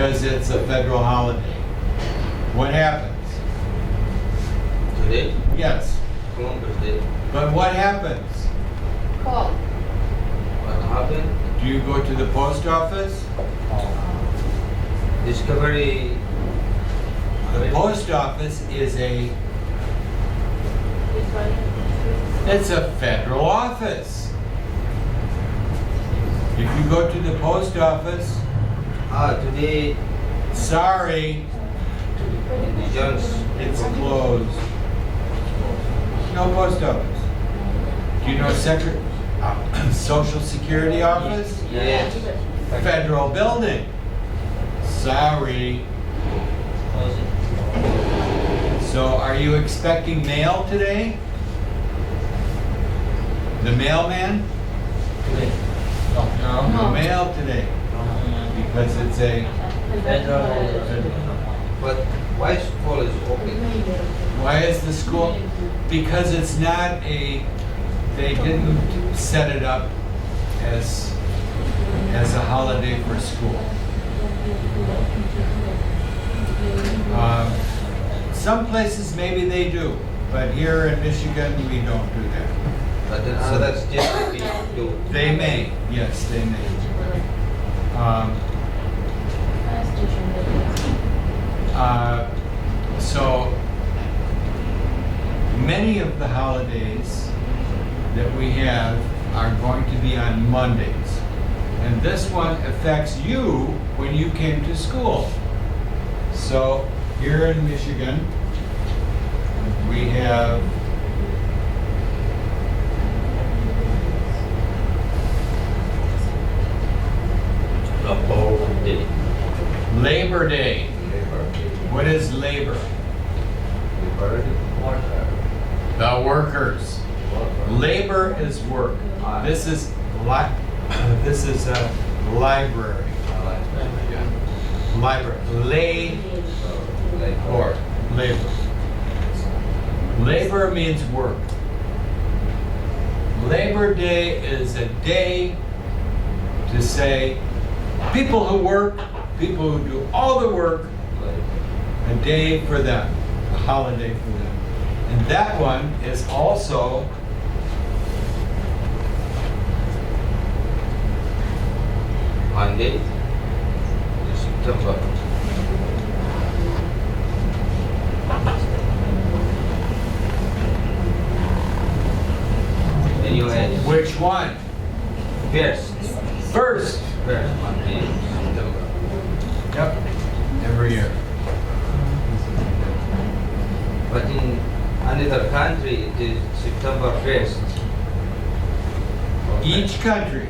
because it's a federal holiday. What happens? Today, Yes. Columbus Day. But what happens? Call. What happened? Do you go to the post office? Discovery. The post office is it's a federal office. If you go to the post office, Today, sorry, John's. it's closed. No post office. Do you know Social Security office? Yes. Federal building. Sorry. So are you expecting mail today? The mailman? No mail today. Because it's a But why school is open? Why is the school? Because it's not they didn't set it up as a holiday for school. Some places maybe they do, but here in Michigan we don't do that. But in other states they do. They may, yes, they may. So many of the holidays that we have are going to be on Mondays. And this one affects you when you came to school. So here in Michigan, we have Labor Day. What is labor? The workers. Labor is work. This is a library. Library. Labor. Labor means work. Labor Day is a day to say people who work, people who do all the work, a day for them, a holiday for them. And that one is also Monday, September. Anyway, which one? first Monday, September. Yep, every year. But in another country, it is September 1st. Each country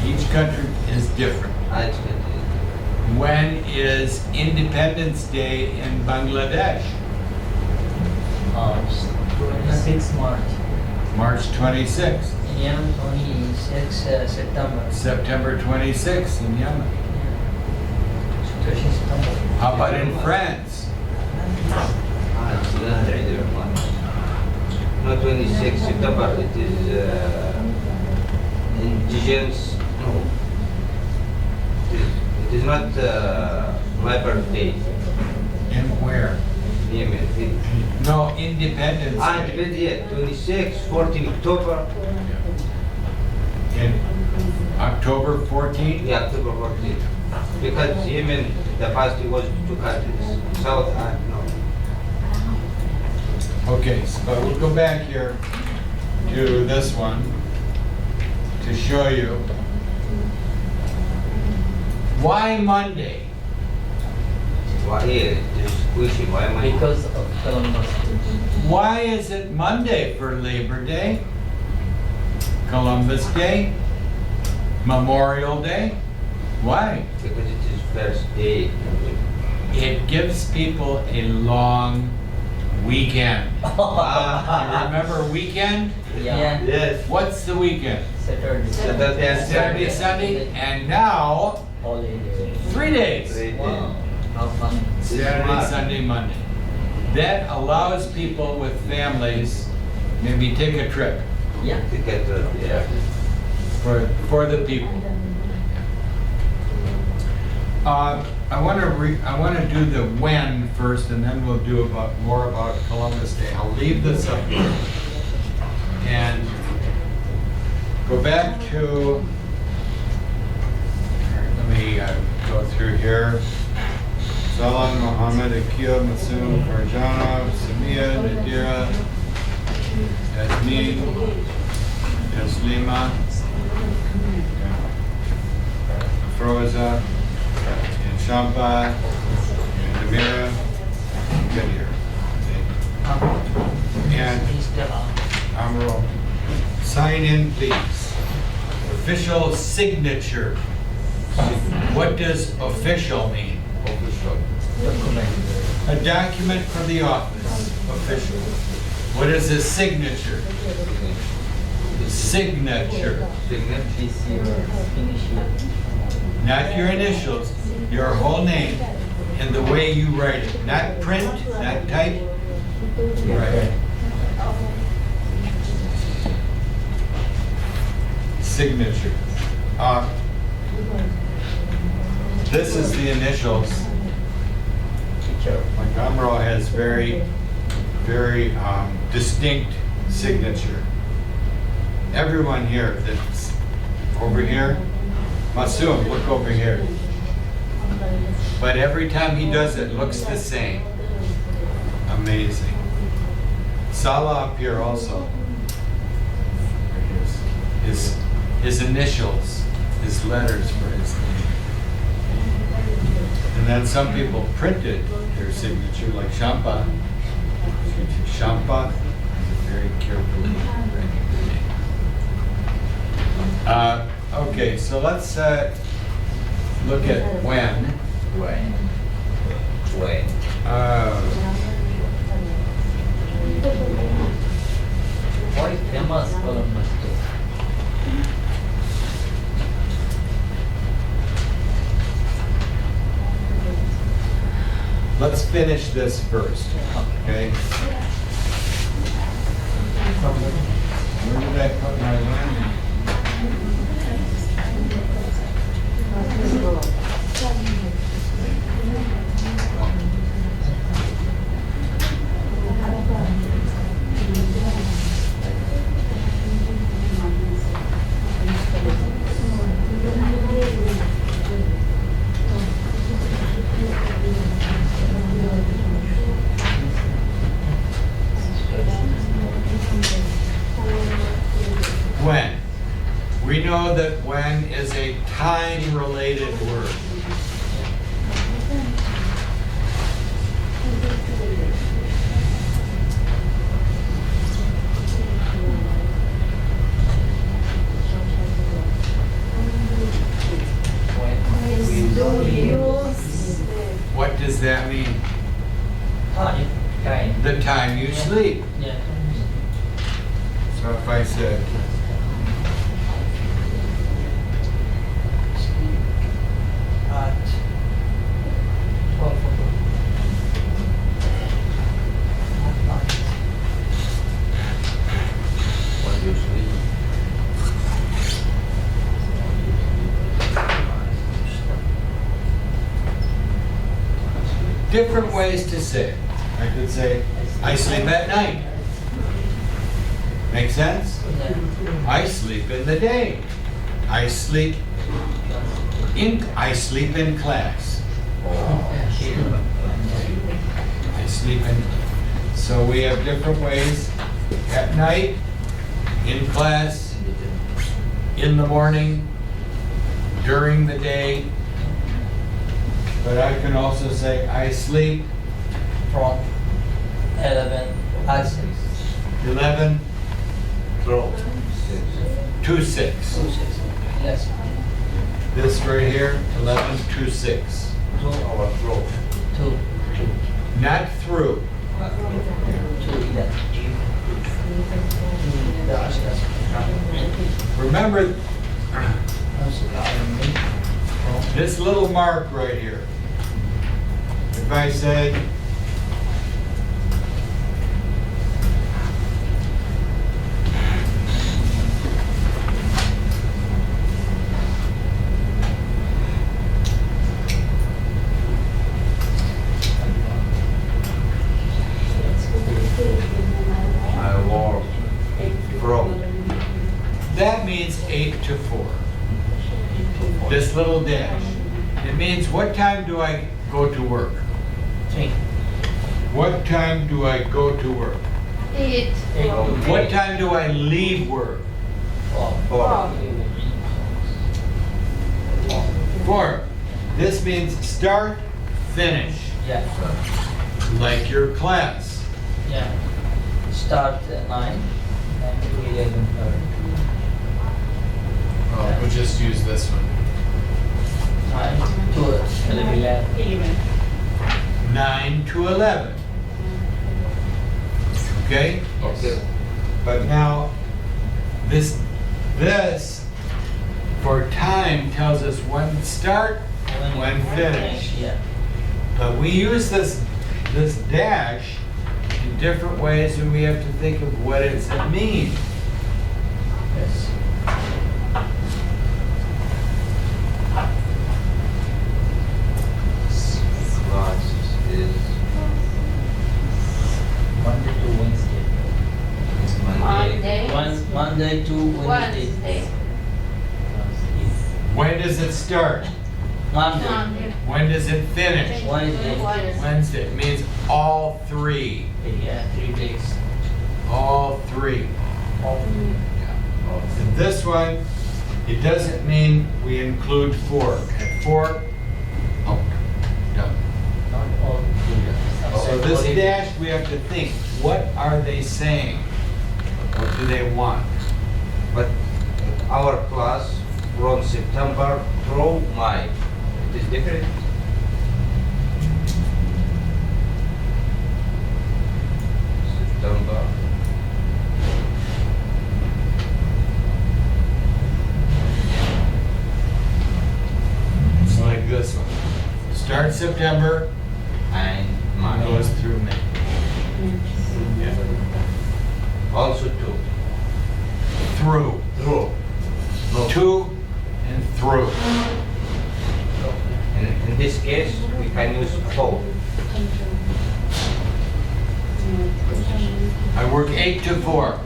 is different. Each country. When is Independence Day in Bangladesh? 26 March. March 26th. In Yemen, 26 September. September 26th in Yemen. 26 September. How about in France? It's not either one. Not 26 September, it is indigenous. No. It is not my birthday. In where? Yemen. No, Independence Day. 26, 14 October. In October 14th? Yeah, October 14th. Because Yemen, the past was two countries, South and North. Okay, so we'll go back here to this one to show you. Why Monday? Why here? This question, why am I? Because of Columbus. Why is it Monday for Labor Day, Columbus Day, Memorial Day? Why? Because it is first day. It gives people a long weekend. You remember weekend? Yeah. Yes. What's the weekend? Saturday. Saturday and Saturday, Sunday, and now Holiday. 3 days. Wow. How fun. Saturday, Sunday, Monday. That allows people with families maybe take a trip Yeah. Yeah. for the people. I want to do the when first, and then we'll do more about Columbus Day. I'll leave this up here and go back to. All right, let me go through here. Salam, Muhammad, Akil, Masoom, Farjana, Samia, Nadira, Yasmin, Yaslima, Froza, and Shampa, and Namira, good here. And Amro, sign in please. Official signature. What does official mean? Official. Document. A document from the office, official. What is a signature? Signature. Signature. This your initial. Not your initials, your whole name and the way you write it. Not print, not type. Right. Signature. This is the initials. Teacher. Like Amro has very distinct signature. Everyone here that's over here, Masoom, look over here. But every time he does it, looks the same. Amazing. Salah up here also. His initials, his letters for his name. And then some people printed their signature, like Shampa. Shampa, very carefully writing the name. Okay, so let's look at when. When? Why famous Columbus Day? Let's finish this first, okay? Where did I put my landing? When. We know that when is a time-related word. What does that mean? Time. The time you sleep. Yeah. So if I said, At 12 o'clock. At night. When you sleep. different ways to say it. I could say, I sleep at night. Make sense? I sleep in the day. I sleep in class. I sleep in. So we have different ways. At night, in class, in the morning, during the day. But I can also say I sleep From 11 at 6. 11 12. to 6. Yes. This right here, 11 to 6. So our flow. 2. Not through. 2 11. Remember this little mark right here. If I said, 8 to 4. This little dash. It means what time do I go to work? 3. What time do I go to work? 8. 8 to What time do I leave work? 4. 4. This means start, finish, Yeah. like your class. Yeah. Start at 9 and to 11:30. Oh, we'll just use this one. 9 to 11. 9 to 11. Okay? Okay. But now, this for time tells us when start, when finish. Yeah. But we use this dash in different ways, and we have to think of what does it mean. Yes. Class is Monday to Wednesday. Monday. Monday to Wednesday. Wednesday. When does it start? Monday. When does it finish? Wednesday. Wednesday. It means all 3. Yeah, 3 days. All 3. All And this one, it doesn't mean we include 4. At 4, oh, done. not all together. So this dash, we have to think, what are they saying? What do they want? But our class from September through May, it is different. September. It's like this one. Start September, And and May. goes through May. Yeah. Also two. Through. Through. No. To and through. In this case, we can use both. I work 8 to 4.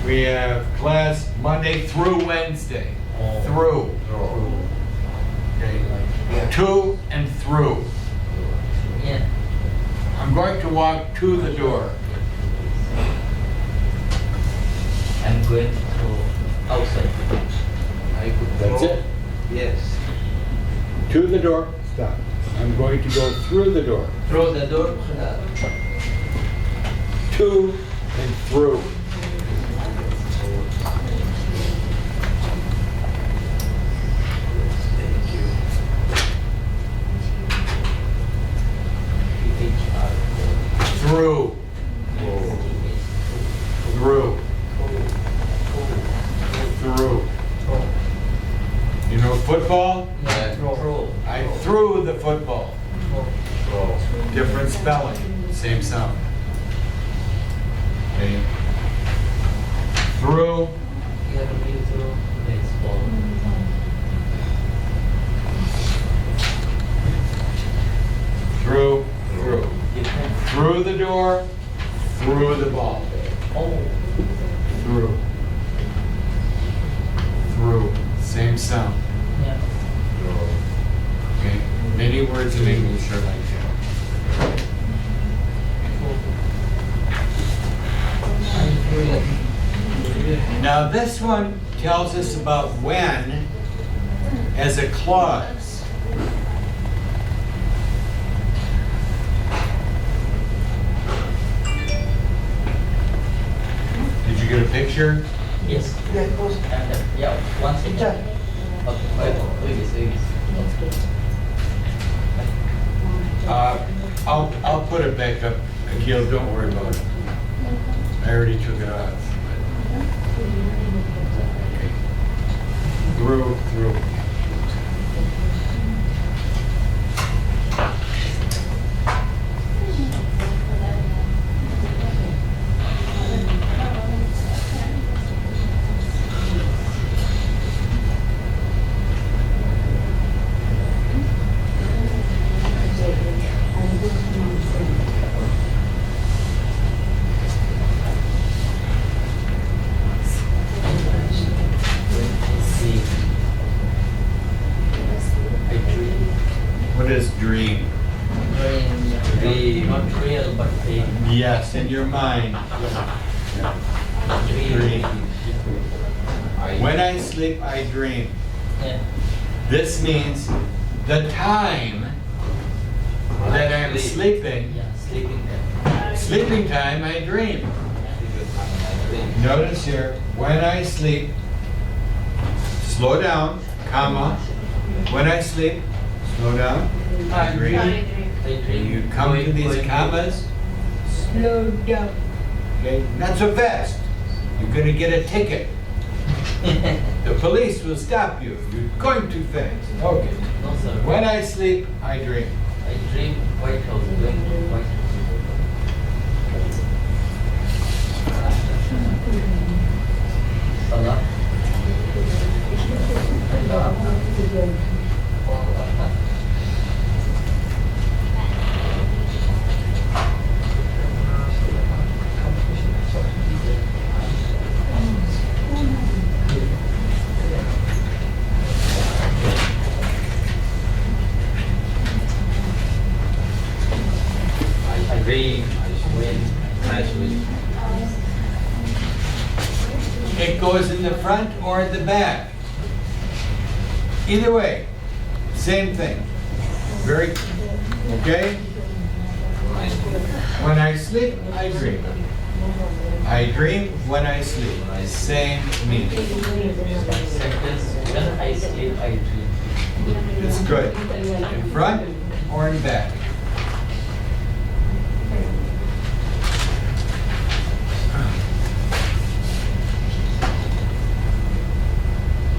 We have class Monday through Wednesday. Through. Okay. To and through. Yeah. I'm going to walk to the door. I'm going to outside. That's it. Yes. To the door. Stop. I'm going to go through the door. Through the door. To and through. Thank you. Through. Through. Through. You know football? Yeah. Through. I threw the football. Different spelling, same sound. Okay. Through. You have to be through baseball. Through. Through. Different. Through the door. Through the ball. Oh. Through. Through. Same sound. Yeah. Okay. Many words in English are like that. Now this one tells us about when as a clause. Did you get a picture? Yes. And yeah, one second. Okay. I'll put it back up. Akil, don't worry about it. I already took it off. Okay. Through. Dream. Yes, in your mind. Dream. When I sleep, I dream. Yeah. This means the time that I'm sleeping, Yeah, sleeping time. sleeping time, I dream. Notice here, when I sleep, slow down, comma. When I sleep, slow down, I dream. I When dream. you come to these commas, slow down. Okay, not so fast. You're gonna get a ticket. The police will stop you. You're going too fast. Okay. No, sir. When I sleep, I dream. I dream White House, going to White House. Salah. I dream, I swim, I swim. It goes in the front or the back. Either way, same thing. Very, okay? When I sleep, I dream. I dream when I sleep. Same meaning. Sentence, when I sleep, I dream. It's good. In front or in back.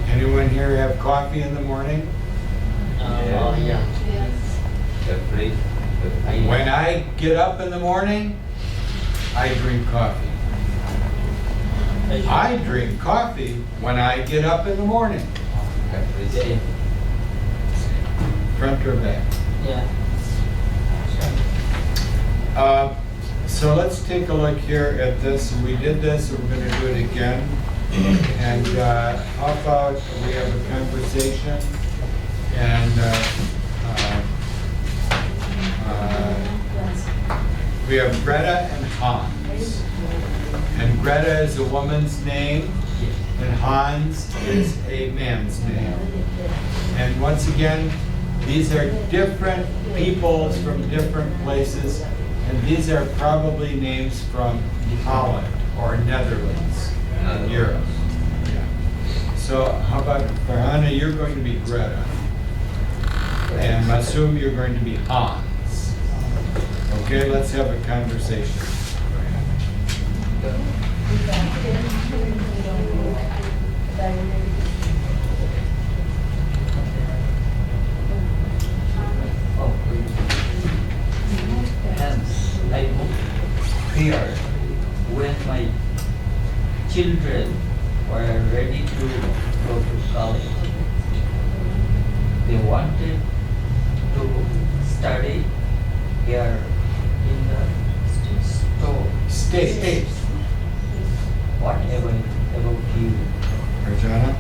Anyone here have coffee in the morning? Yeah. Every, When I get up in the morning, I drink coffee. I drink coffee when I get up in the morning. every Yeah. day. Front or back? Yeah. So let's take a look here at this. We did this, we're going to do it again. And how about we have a conversation and we have Greta and Hans. And Greta is a woman's name and Hans is a man's name. And once again, these are different peoples from different places, and these are probably names from Holland or Netherlands in Europe. Yeah. So how about for Hannah, you're going to be Greta. And Masum, you're going to be Hans. Okay, let's have a conversation. Hence, I moved here when my children were ready to go to college. They wanted to study here in the store. State. Whatever about you. Arjana?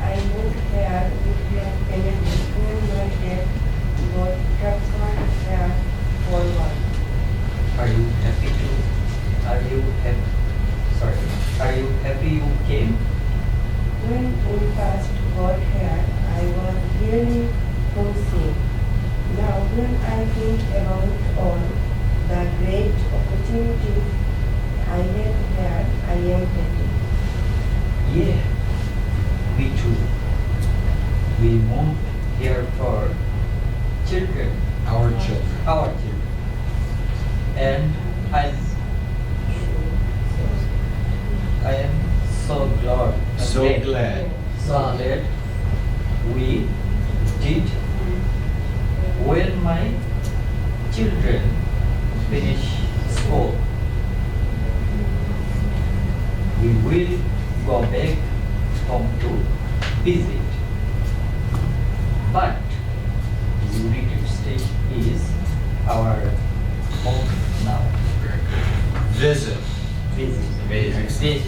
I moved here with my parents when my dad got transferred here for work. Are you happy you came? When we first got here, I was really homesick. Now when I think about all the great opportunities I have here, I am happy. Yeah, me too. We moved here for children, Our children. our children. And I am so glad. So glad. So glad we did when my children finish school. We will go back home to visit. But United States is our home now. Visit. Visit. Visit.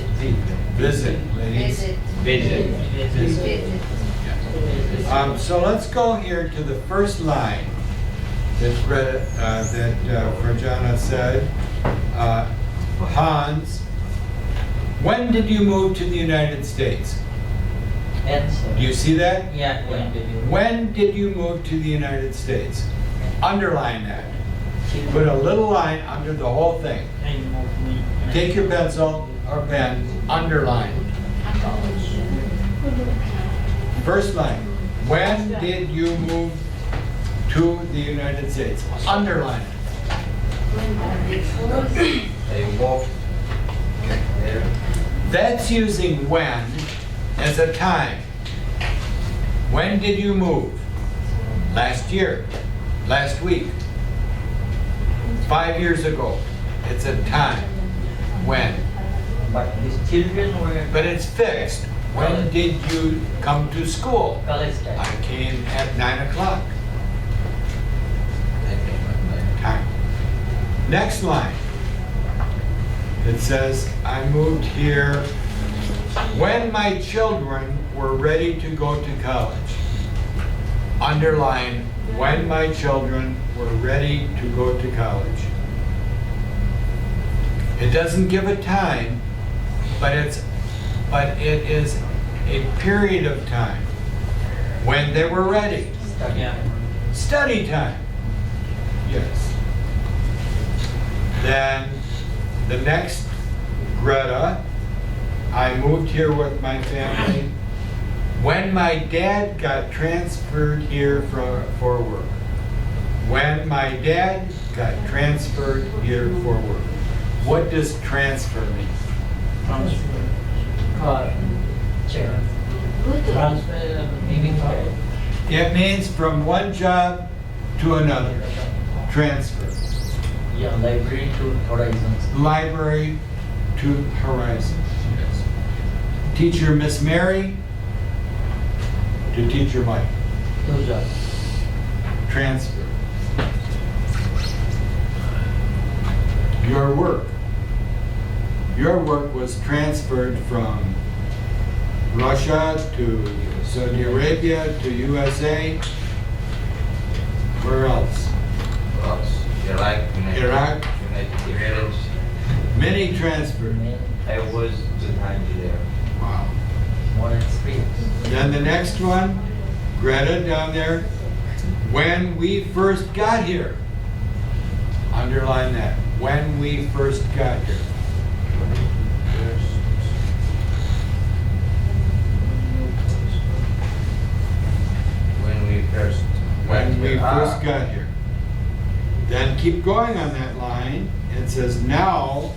Visit, ladies. Visit. Visit. So let's go here to the first line. that Greta, that Virginia said. Hans, when did you move to the United States? Answer. Do you see that? Yeah, when did you? When did you move to the United States? Underline that. Put a little line under the whole thing. Take your pencil or pen, underline. First line. When did you move to the United States? Underline it. I walked there. That's using when as a time. When did you move? Last year, last week, 5 years ago. It's a time. When. But these children were But it's fixed. When did you come to school? college time. I came at 9 o'clock. I came at night. Time. Next line. It says, I moved here when my children were ready to go to college. Underline, when my children were ready to go to college. It doesn't give a time, but it is a period of time when they were ready. Yeah. Study time. Yes. Then the next, Greta, I moved here with my family when my dad got transferred here for work. When my dad got transferred here for work. What does transfer mean? Transfer. Check. Transfer meaning for It means from one job to another. Transfer. yeah, library to horizons. Library to Horizon. Yes. Teacher Miss Mary to Teacher Mike. Two jobs. Transfer. Your work. Your work was transferred from Russia to Saudi Arabia to USA. Where else? Iraq, Iraq. United Emirates. Many transferred. I was 2 times there. Wow. More experience. Then the next one, Greta down there, when we first got here. Underline that, when we first got here. When we first When we here. first got here. Then keep going on that line. It says, now,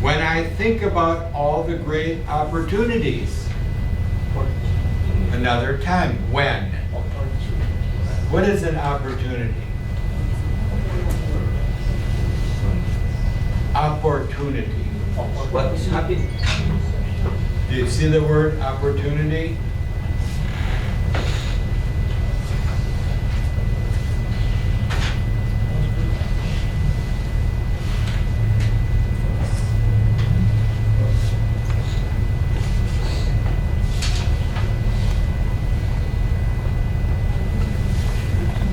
when I think about all the great opportunities. Another time, when. What is an opportunity? Opportunity. What is happening? Do you see the word opportunity?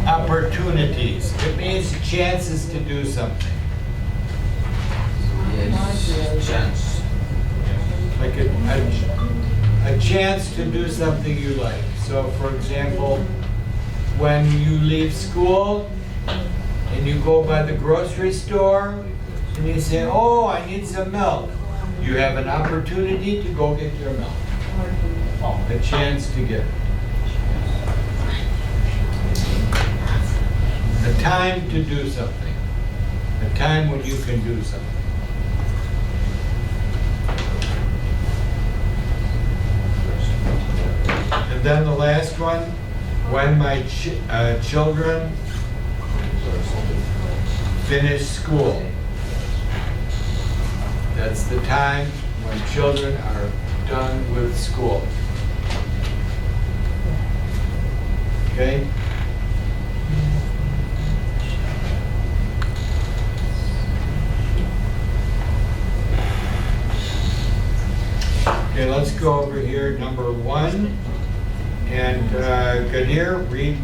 Opportunities. It means chances to do something. Yes, chance. Like a chance to do something you like. So for example, when you leave school and you go by the grocery store and you say, oh, I need some milk. You have an opportunity to go get your milk. A chance to get it. A time to do something. A time when you can do something. And then the last one, when my children finish school. That's the time when children are done with school. Okay? Okay, let's go over here. Number 1 And Gadir, read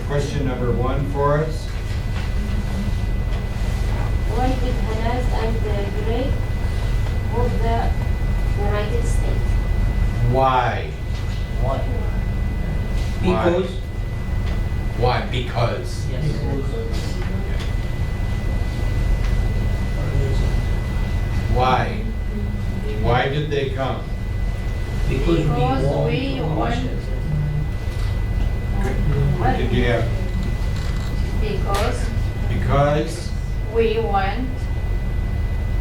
question number 1 for us. Why did Hanaz and Greg move the United States? Why? Why? Why? Because. Why? Because. Yes. Why? Why did they come? Because we Because want we to want- What did you have? Because Because. we want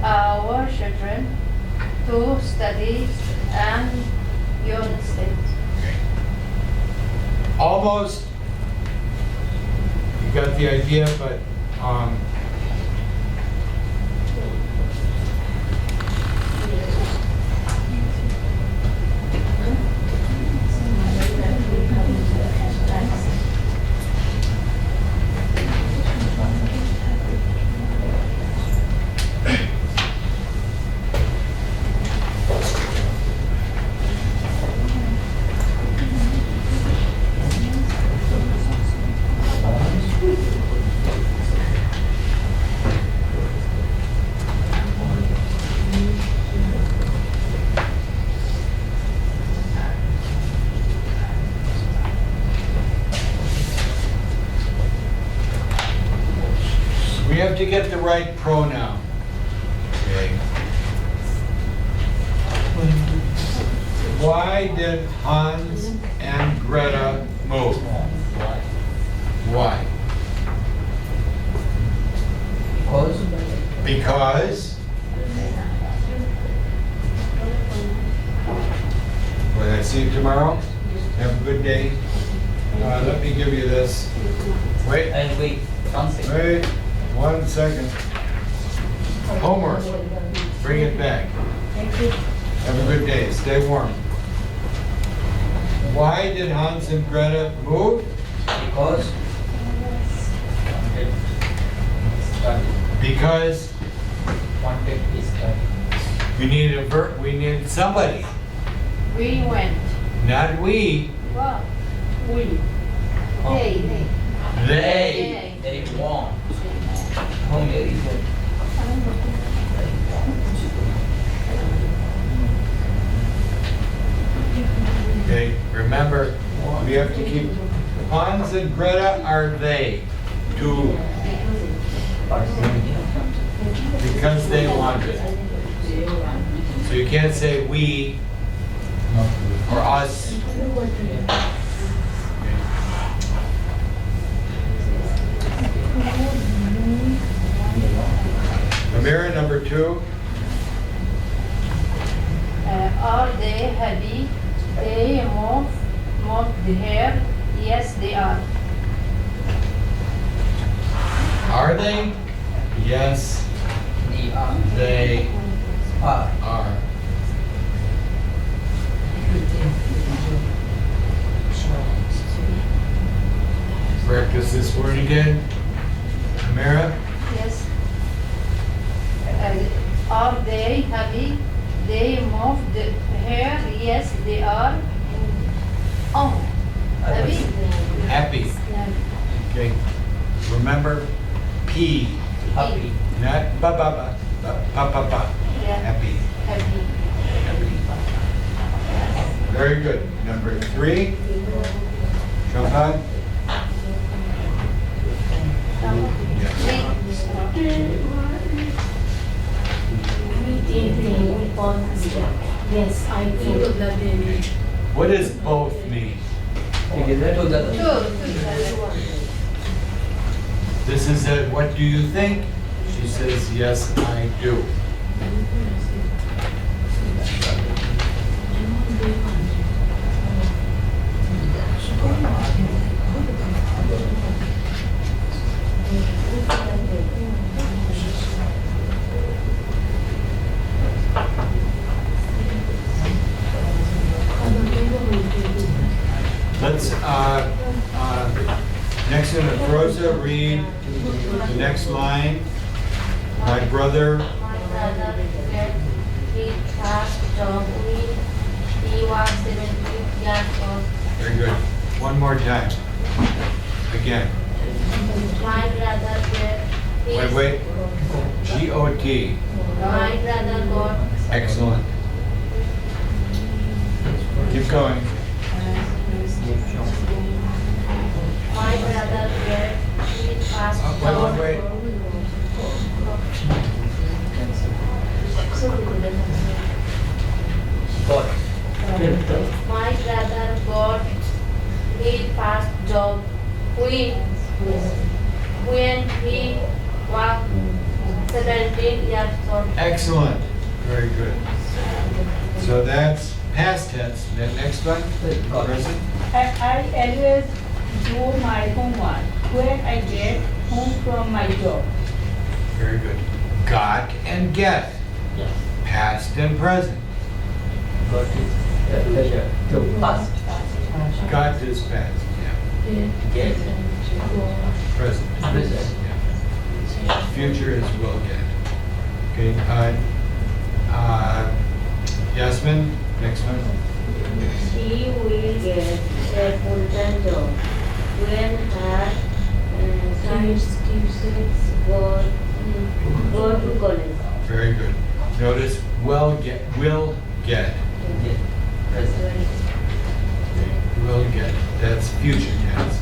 our children to study in United States. Almost. You got the idea, but we have to get the right pronoun. Okay. Why did Hans and Greta move? Why? Why? Because. Because. Will I see you tomorrow? Have a good day. Let me give you this. Wait, And wait, one second. wait, 1 second. Homework. Bring it back. Have a good day. Stay warm. Why did Hans and Greta move? Because. Study. Because Wanted to study. we needed a verb. We needed somebody, We went. not we. Wow. We. Oh. They. They. They want. Oh, very good. Okay. Remember, we have to keep. Hans and Greta are they. Two. Because they wanted. So you can't say we or us. Amira, number 2. Are they happy? They moved here. Yes, they are. Are they? Yes, they are. Practice this word again. Amira? Yes. Are they happy? They moved here. Yes, they are. Oh, happy? Happy. Okay. Remember, P, Happy. not ba ba ba, ba ba ba. Yeah. Happy. Happy. Happy. Very good. Number 3. Champagne? Yes, I do. What does both mean? Together. This is a, what do you think? She says, yes, I do. Let's, next in the Rosa, read the next line. My brother, My brother get his first job when he was 17 years old. Very good. One more time. Again. My brother get his. Wait. G-O-T. My brother got. Excellent. Keep going. My brother get his first job. Wait. God. My brother got his first job when he was 17 years old. Excellent. Very good. So that's past tense. The next one, present. I always do my homework when I get home from my job. Very good. Got and get. Yes. Past and present. Got is to past. Got is past. Yeah. Get. Present. Present. Yeah. Future is will get. Okay. Yasmin, next one. She will get a full-time job when her students go to college. Very good. Notice will get. Get. Present. Will get. That's future tense.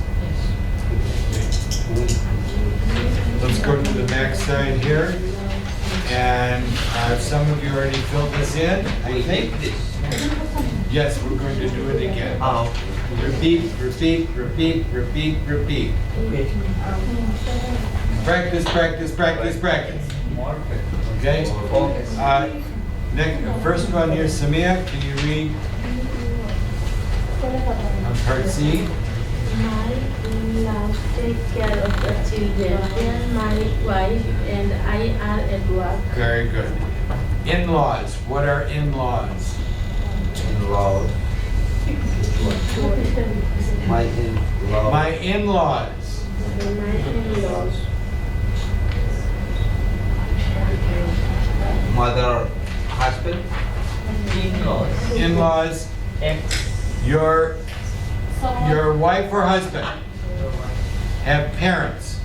Let's go to the back side here. And some of you already filled this in, I We think. take this. Yes, we're going to do it again. Oh, Repeat, repeat, repeat, repeat, repeat. Okay. Practice, practice, practice, practice. More. Okay? Focus. Next, first one here, Samia, can you read on part C? My in-laws take care of the children when my wife and I are at work. Very good. In-laws, what are in-laws? in-laws. My in-laws. My in-laws. My in-laws. Mother, husband. In-laws. In-laws, Ex. your wife or husband have parents.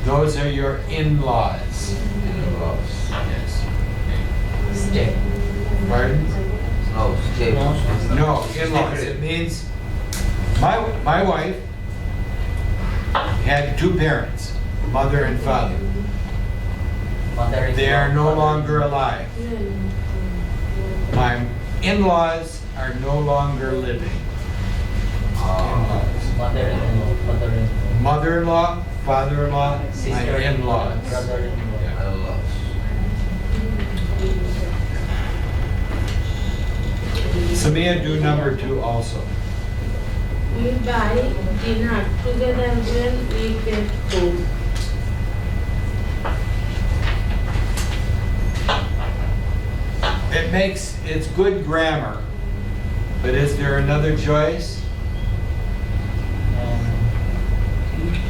Those are your in-laws. In-laws. Yes. Step. Pardon? No, step. No, in-laws. It means my wife had two parents, mother and father. Mother. They are no longer alive. My in-laws are no longer living. In-laws. Mother-in-law. Mother-in-law. Mother-in-law, father-in-law, my Sister-in-law. in-laws. Brother-in-law. Yeah. In-laws. Samia, do number 2 also. We buy dinner together when we get home. It's good grammar, but is there another choice?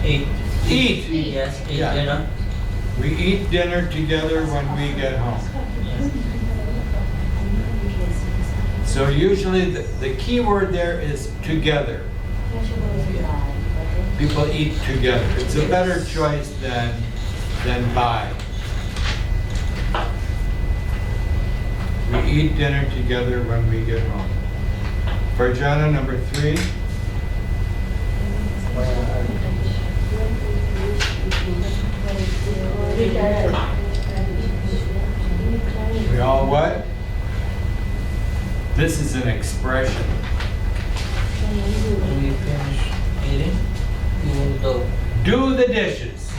Eat. Eat. Yes, eat Yeah. dinner. We eat dinner together when we get home. Yes. So usually the key word there is together. People eat together. It's a better choice than buy. We eat dinner together when we get home. Farjana, number 3. We all what? This is an expression. When we finish eating, you will do. Do the dishes.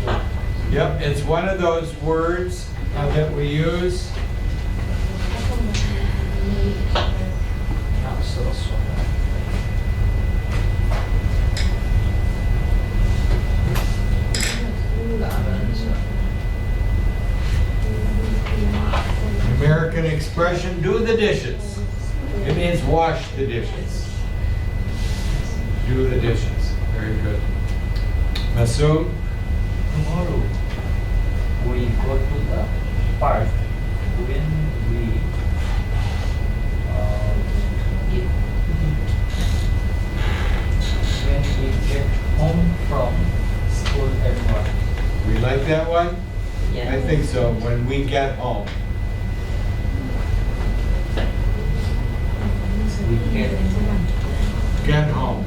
Yeah. Yep, it's one of those words that we use. Not so strong. American expression, do the dishes. It means wash the dishes. Do the dishes. Very good. Masoom, Tomorrow, we go to the park when we eat. when we get home. We get Get home.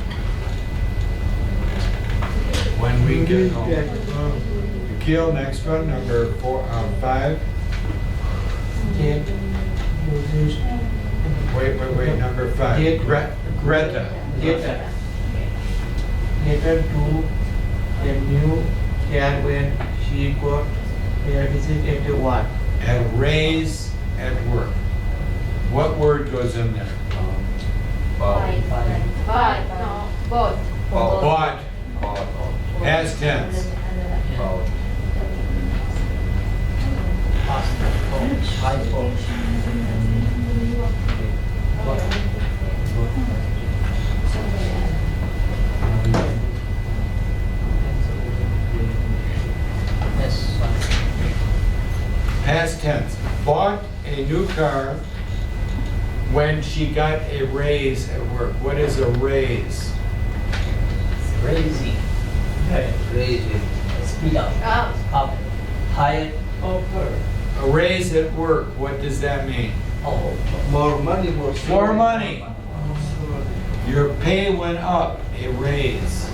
When we get home. Akil, next one, number 5. Get uses Wait, number 5. Get- Greta. letter to a new car when she got a visit at the work. At raise at work. What word goes in there? bought. But, no, both. Bought. Bought. Past tense. Bought. I for. Yes, Past tense. Bought a new car when she got a raise at work. What is a raise? crazy. Crazy. Speed up. Up. Higher. A raise at work. What does that mean? Oh. More money, more. More money. Your pay went up. A raise.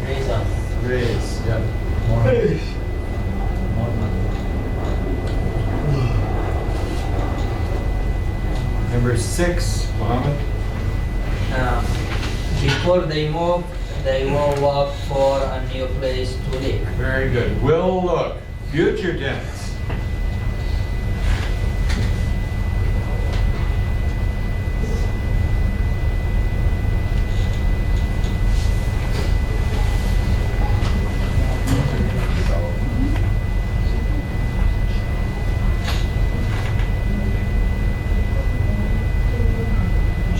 Raise up. Raise. Yep. More. More money. Number 6, Mohammed. Before they move, they will look for a new place to live. Very good. Will look. Future tense.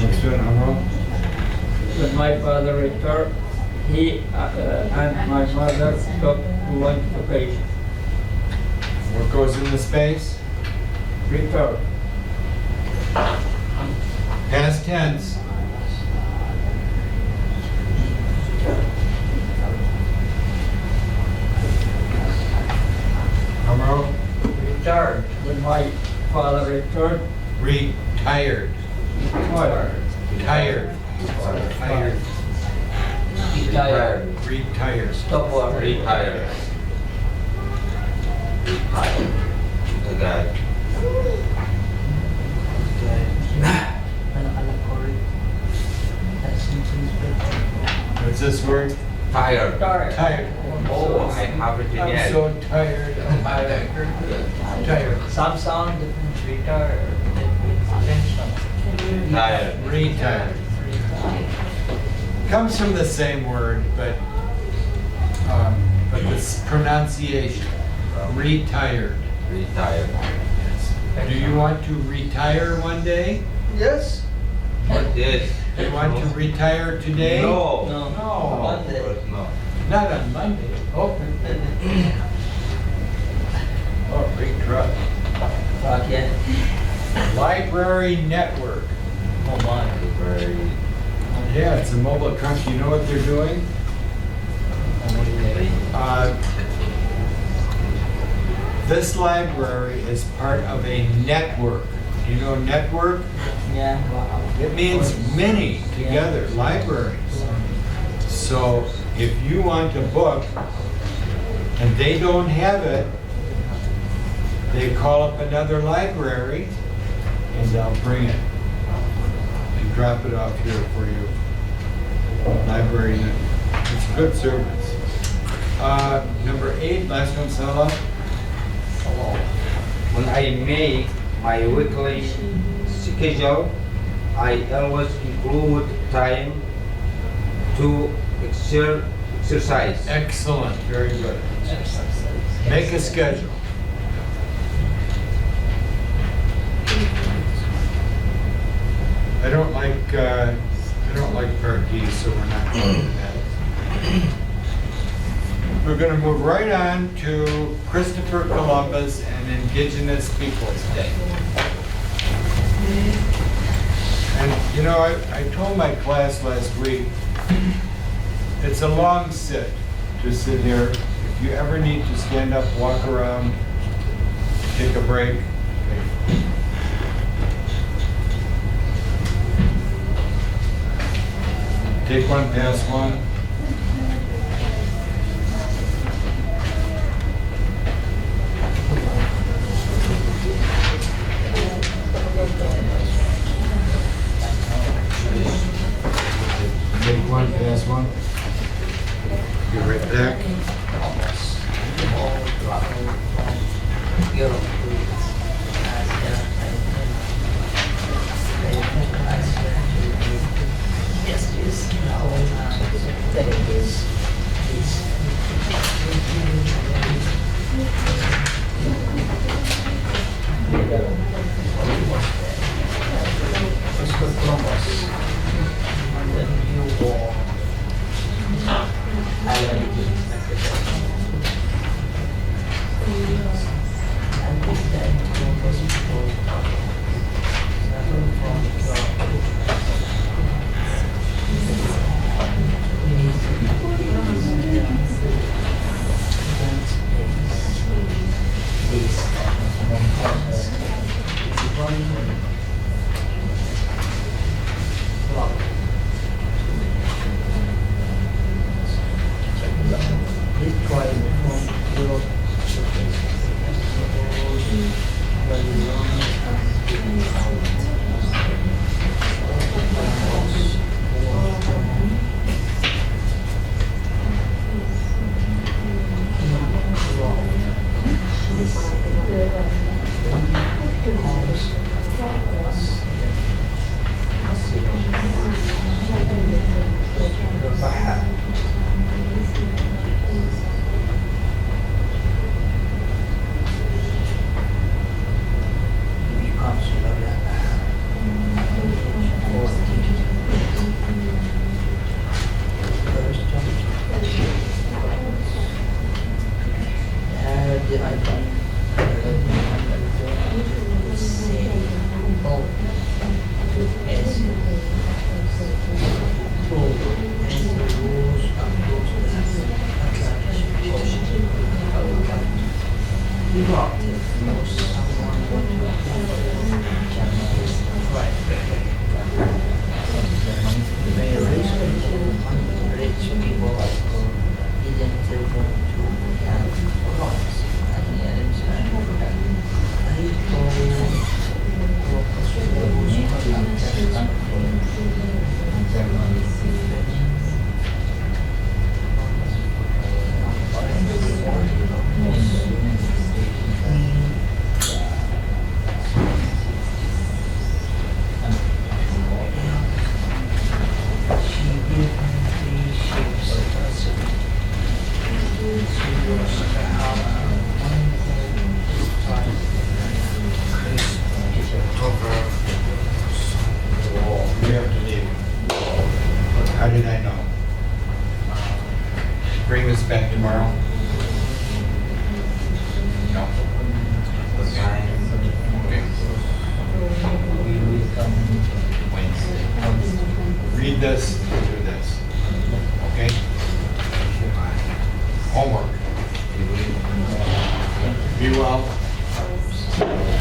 Next one, Amro. When my father returned, he and my mother took one vacation. What goes in the space? Returned. Past tense. Amro. Returned. When my father returned, Retired. retired. Tired. Tired. Retired. Retired. Stop work. Retired. Retired. The guy. What's this word? Tired. Tired. Oh, I have it I'm again. so tired. I'm tired. Some sound different. Retired. Different sound. Tired. Retired. Comes from the same word, but this pronunciation. Retired. Retired. Do you want to retire one day? Yes. What is? Do you want to retire today? No. No. No. Monday. No. Not on Monday. Oh. Oh, big truck. Okay. Library network. Oh my. Very. Yeah, it's a mobile truck. You know what they're doing? This library is part of a network. You know network? Yeah. It means many together, libraries. So if you want a book and they don't have it, they call up another library and they'll bring it and drop it off here for you. Library network. It's a good service. Number 8, last one, Salah. When I make my weekly schedule, I always include time to exercise. Excellent, very good. Make a schedule. I don't like part D, so we're not going to do that. We're going to move right on to Christopher Columbus and Indigenous Peoples Day. And you know, I told my class last week, it's a long sit to sit here. If you ever need to stand up, walk around, take break. Take one, pass one. Take one, pass one. Get right back. Yes, please. Thank you, please. Mr. Columbus. Then you walk. How did I know? Bring this back tomorrow? No. Okay. We will come Wednesday. Read this, do this. Okay? Homework. Be well.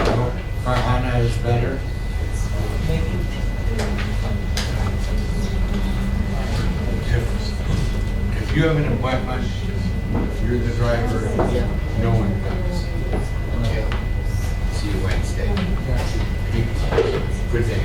Hope Farhana is better. If you have an appointment, you're the driver, no one comes. Okay. See you Wednesday. Good day.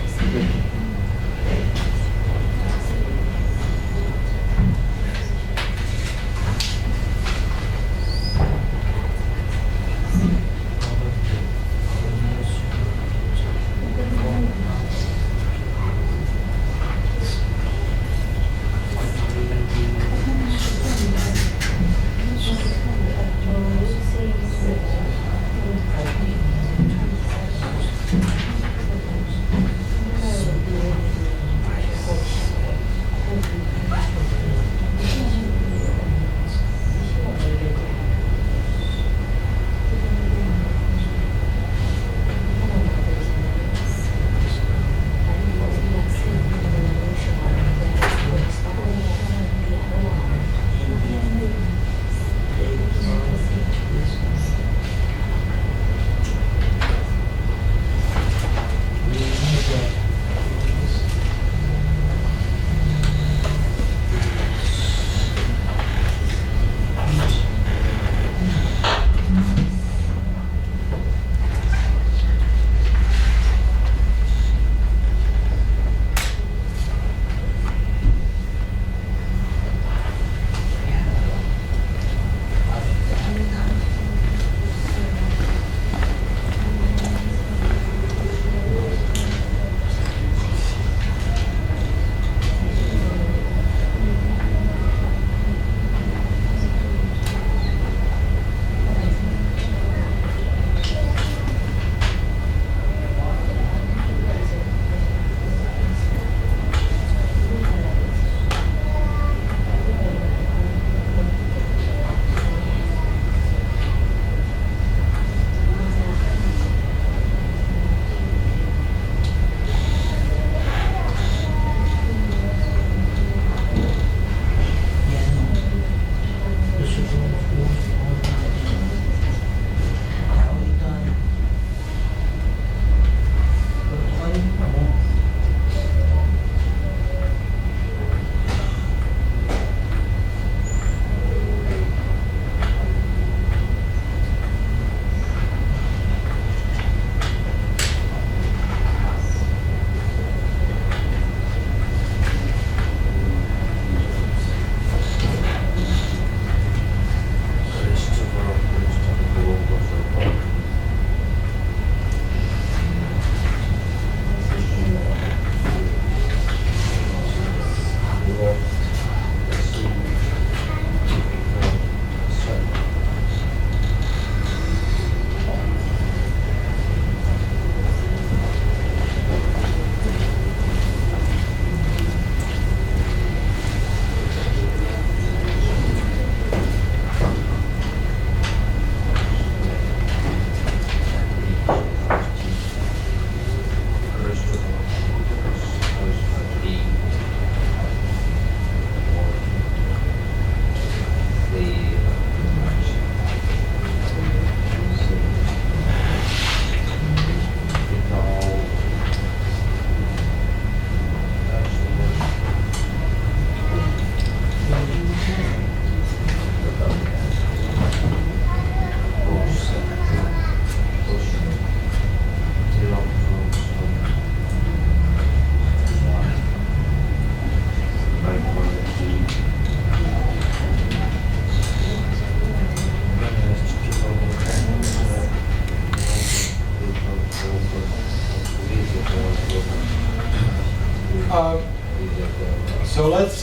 So let's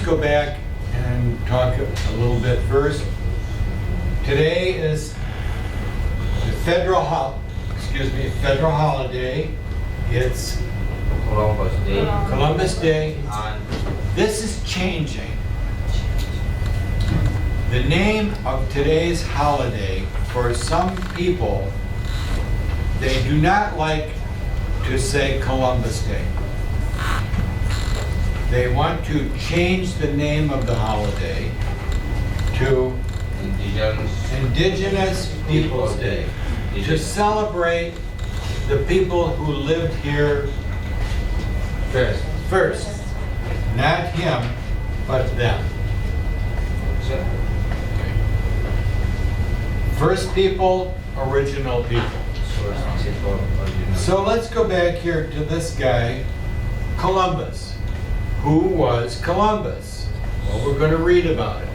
go back and talk a little bit first. Today is the federal holiday. It's Columbus Day. Columbus Day. And This is changing. The name of today's holiday, for some people, they do not like to say Columbus Day. They want to change the name of the holiday to Indigenous Peoples Day, to celebrate the people who lived here first. Not him, but them. First people, original people. So let's go back here to this guy, Columbus. Who was Columbus? Well, we're going to read about it.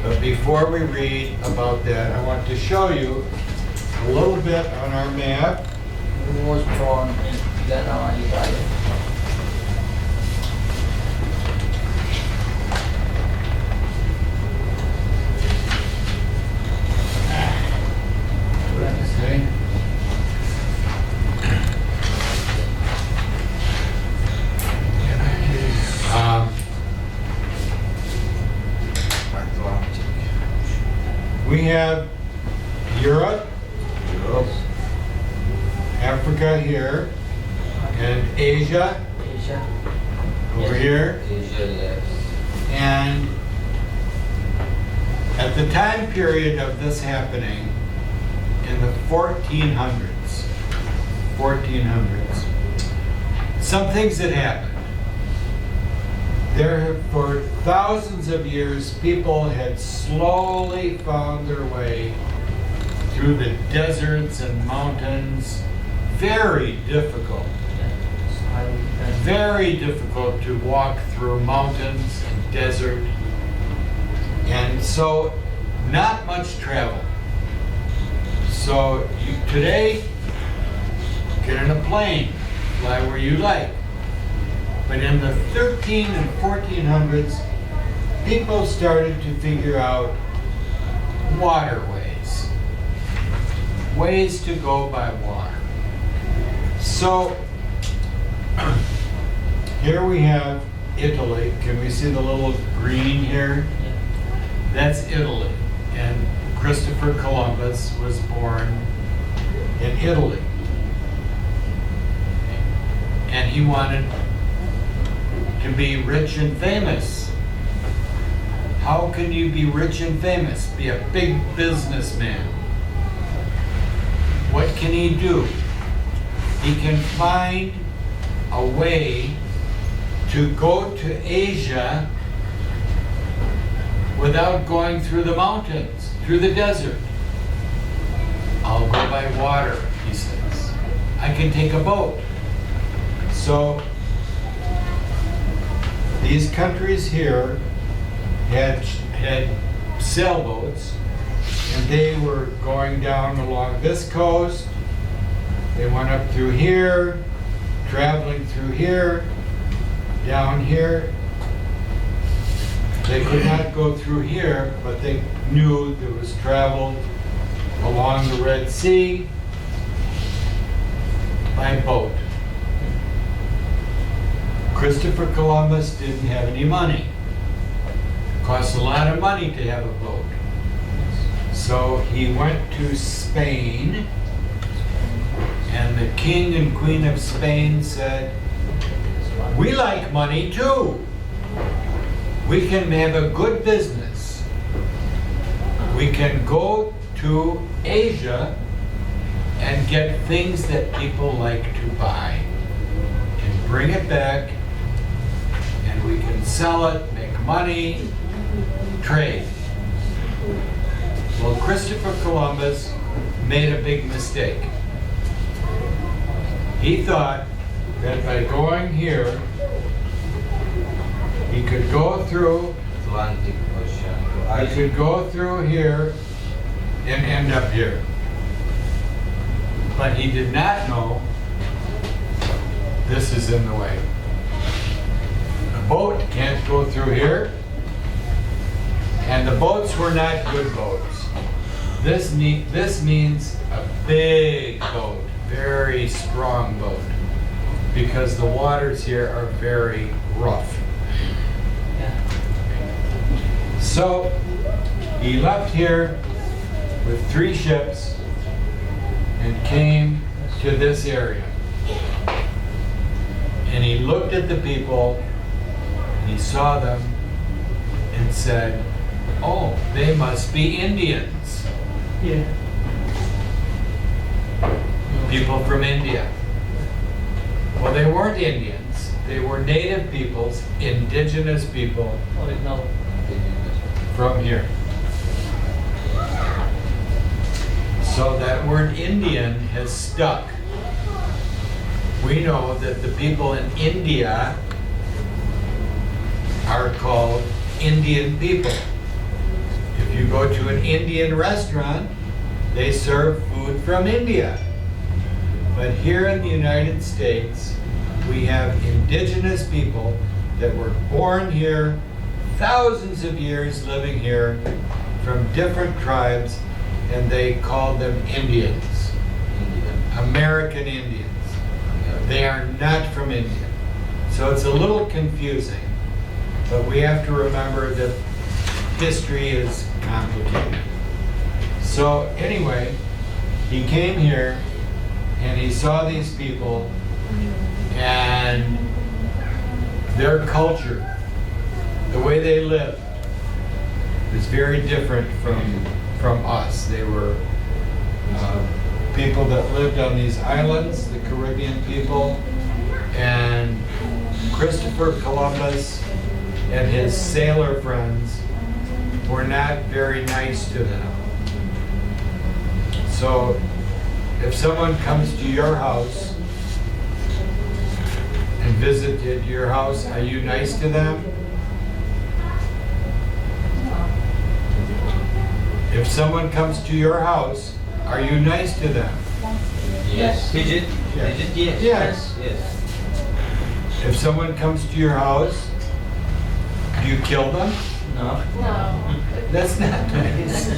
But before we read about that, I want to show you a little bit on our map. Who was born in Genoa, Italy. Okay. We have Europe, Africa here, and Asia Asia. over here. And at the time period of this happening, in the 1400s, some things that happened. There, for thousands of years, people had slowly found their way through the deserts and mountains. Very difficult to walk through mountains and desert. And so, not much travel. So, today, get in a plane, fly where you like. But in the 13 and 1400s, people started to figure out waterways, ways to go by water. So here we have Italy. Can we see the little green here? That's Italy. And Christopher Columbus was born in Italy. And he wanted to be rich and famous. How can you be rich and famous? Be a big businessman. What can he do? He can find a way to go to Asia without going through the mountains, through the desert. I'll go by water, he says. I can take a boat. So these countries here had sailboats, and they were going down along this coast. They went up through here, traveling through here, down here. They could not go through here, but they knew there was travel along the Red Sea by boat. Christopher Columbus didn't have any money. It costs a lot of money to have a boat. So he went to Spain, and the king and queen of Spain said, "We like money too. We can have a good business. We can go to Asia and get things that people like to buy and bring it back, and we can sell it, make money, trade." Well, Christopher Columbus made a big mistake. He thought that by going here, he could go through, Atlantic Ocean. I could go through here and end up here. But he did not know this is in the way. A boat can't go through here. And the boats were not good boats. This means a big boat, very strong boat, because the waters here are very rough. So he left here with 3 ships and came to this area. And he looked at the people, and he saw them and said, "Oh, they must be Indians." Yeah. People from India. Well, they weren't Indians. They were native peoples, indigenous people Original. from here. So that word Indian has stuck. We know that the people in India are called Indian people. If you go to an Indian restaurant, they serve food from India. But here in the United States, we have indigenous people that were born here, thousands of years living here, from different tribes, and they called them Indians, American Indians. They are not from India. So it's a little confusing, but we have to remember that history is complicated. So anyway, he came here and he saw these people and their culture, the way they lived, was very different from us. They were people that lived on these islands, the Caribbean people, and Christopher Columbus and his sailor friends were not very nice to them. So if someone comes to your house and visited your house, are you nice to them? If someone comes to your house, are you nice to them? Yes. Is it? Yes. Is it? Yes. Yes. Yes. If someone comes to your house, do you kill them? No. No. That's not nice.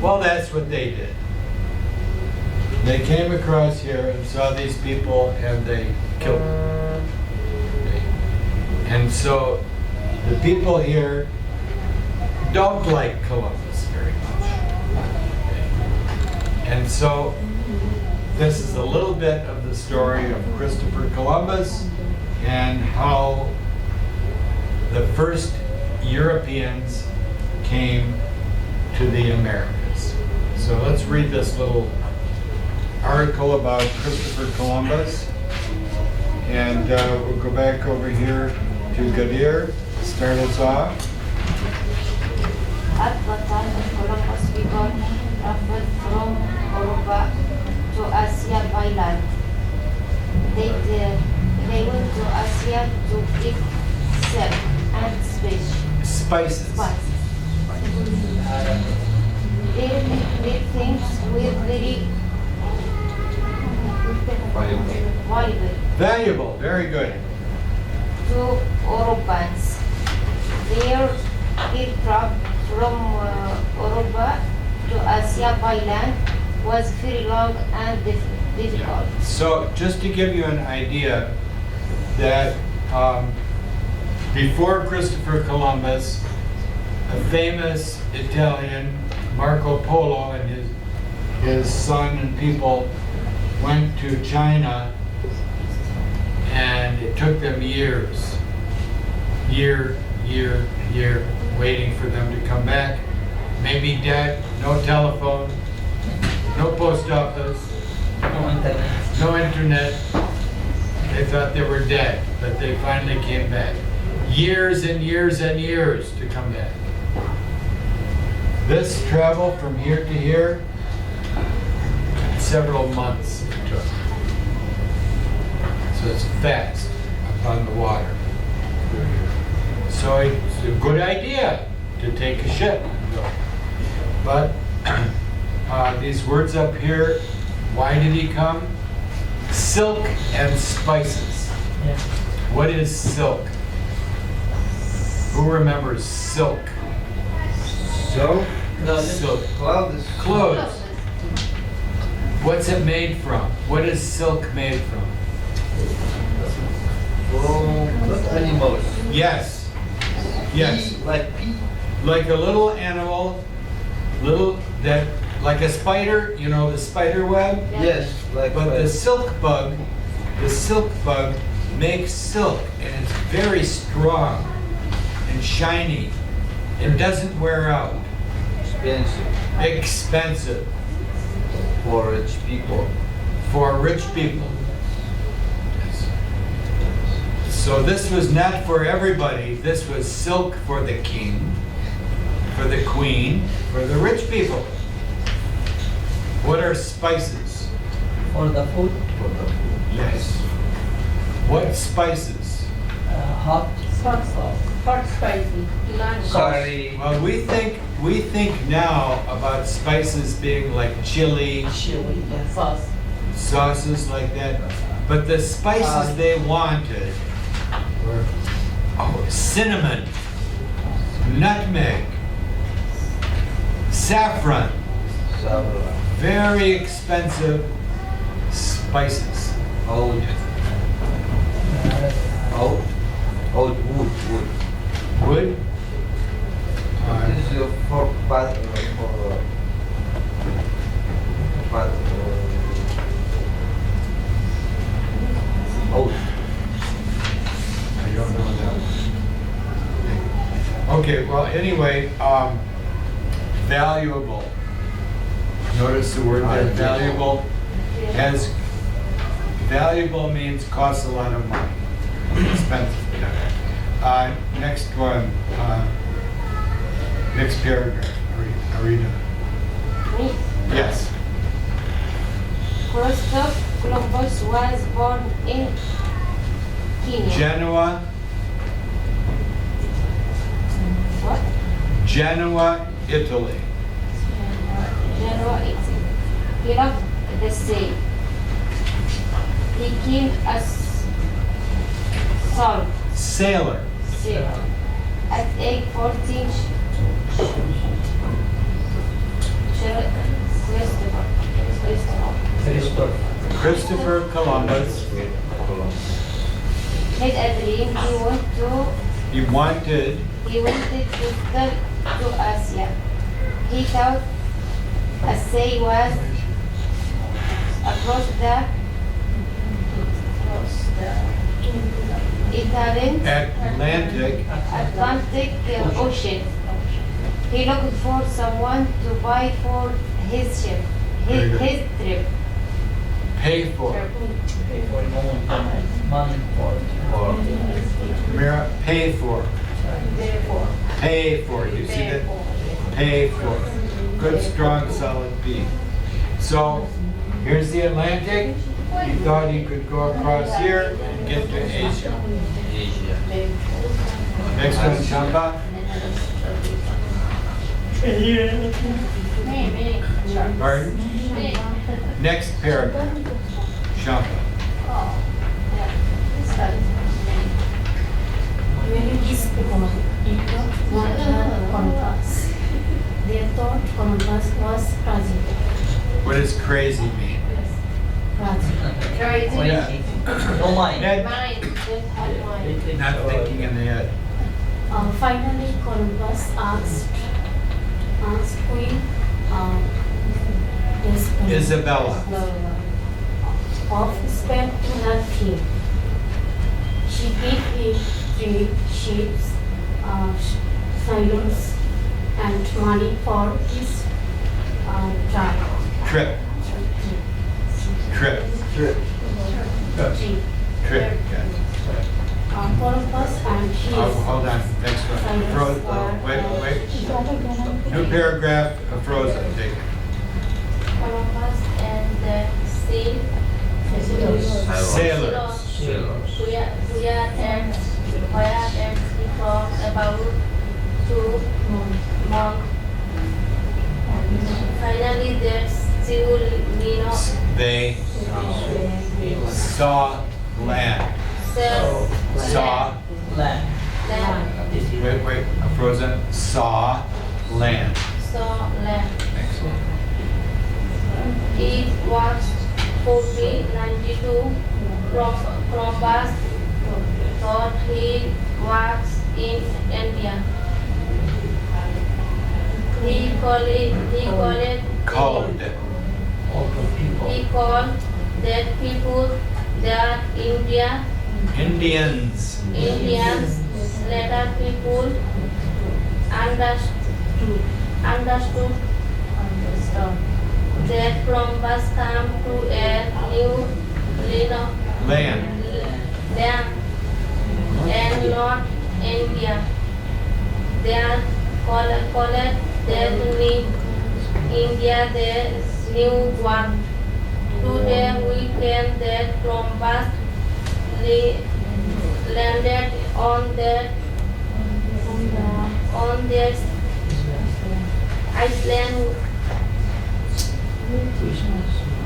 Well, that's what they did. They came across here and saw these people and they killed them. And so the people here don't like Columbus very much. And so this is a little bit of the story of Christopher Columbus and how the first Europeans came to the Americas. So let's read this little article about Christopher Columbus. And we'll go back over here to Gadir, start us off. At the time of Columbus began travel from Europa to Asia by land. They went to Asia to pick silk and Spices. spices. Their things were very valuable Valuable, very good. to Europeans. Their trip from Europa to Asia by land was very long and difficult. So just to give you an idea that before Christopher Columbus, a famous Italian, Marco Polo, and his son and people went to China, and it took them years, waiting for them to come back. Maybe dead, no telephone, no post office, No internet. no internet. They thought they were dead, but they finally came back. Years and years and years to come back. This travel from here to here, several months it took. So it's fast up on the water. So it's a good idea to take a ship and go. But these words up here, why did he come? Silk and spices. Yeah. What is silk? Who remembers silk? So, Silk. clothes. Clothes. What's it made from? What is silk made from? From animals. Yes. Yes. Like pea. Like a little animal, like a spider, you know, the spider web? Yes, like But the silk bug makes silk, and it's very strong and shiny and doesn't wear out. expensive Expensive for rich people. for rich people. So this was not for everybody. This was silk for the king, for the queen, for the rich people. What are spices? For the food, For the food. Yes. What spices? hot Hot spicy. Curry. Well, we think now about spices being like chili, chili, yes. Sauce. sauces like that. But the spices they wanted were cinnamon, nutmeg, saffron, Saffron. very expensive spices. Old. Wood. Wood? This is for old. I don't know that. Okay, well, anyway, valuable. Notice the word there, valuable. Valuable means costs a lot of money. Expensive. Next one, next paragraph, Arita. Me. Yes. Christopher Columbus was born in Kenya. Genoa, What? Genoa, Italy. Genoa, Italy. He loved the sea. He came as Sailor. sailor. At age 14, Christopher Columbus. had a dream. He wanted He wanted to go to Asia. He thought Asia was across the Atlantic Ocean. He looked for someone to buy for his ship, Very good. his trip. pay for. money for Mira, pay for. Pay for. You see that? Pay for. Good, strong, solid P. So here's the Atlantic. He thought he could go across here and get to Asia. Next one, Shamba. Pardon? Next paragraph. Shamba. When it is born, it was not a compass. They thought compass was fragile. What does crazy mean? Crazy. Yeah. no mind. Ned, Mind, don't have mind. not thinking in the head. Finally, Columbus asked Queen Isabella. of Spain to help him. She gave him 3 ships, silence, and money for his travel. Trip. Trip. Trip. Trip. Yeah. Columbus and his Hold on. Next one. Wait. New paragraph. Frozen. Take it. Columbus and the Sailors. voyage and for about 2 months. Finally, They saw land. Saw Land. Wait, a frozen saw land. So land. Excellent. It was 1492. Columbus thought he was in India. He called that people that Indians. Indians later people understood that Columbus came to a new Land. and not India. They called that India the new one. Today we can that Columbus landed on this island,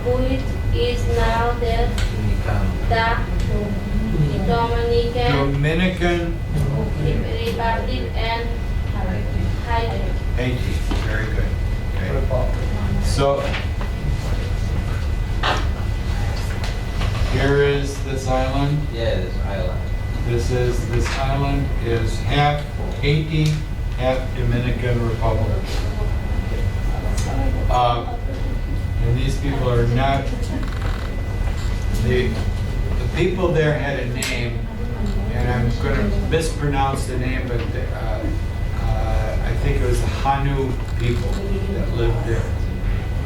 which is now the Dominican Republic and Haiti. Haiti. Very good. Okay. So here is this island. Yes, island. This island is half Haiti, half Dominican Republic. And these people are not, the people there had a name, and I'm going to mispronounce the name, but I think it was the Hanu people that lived there.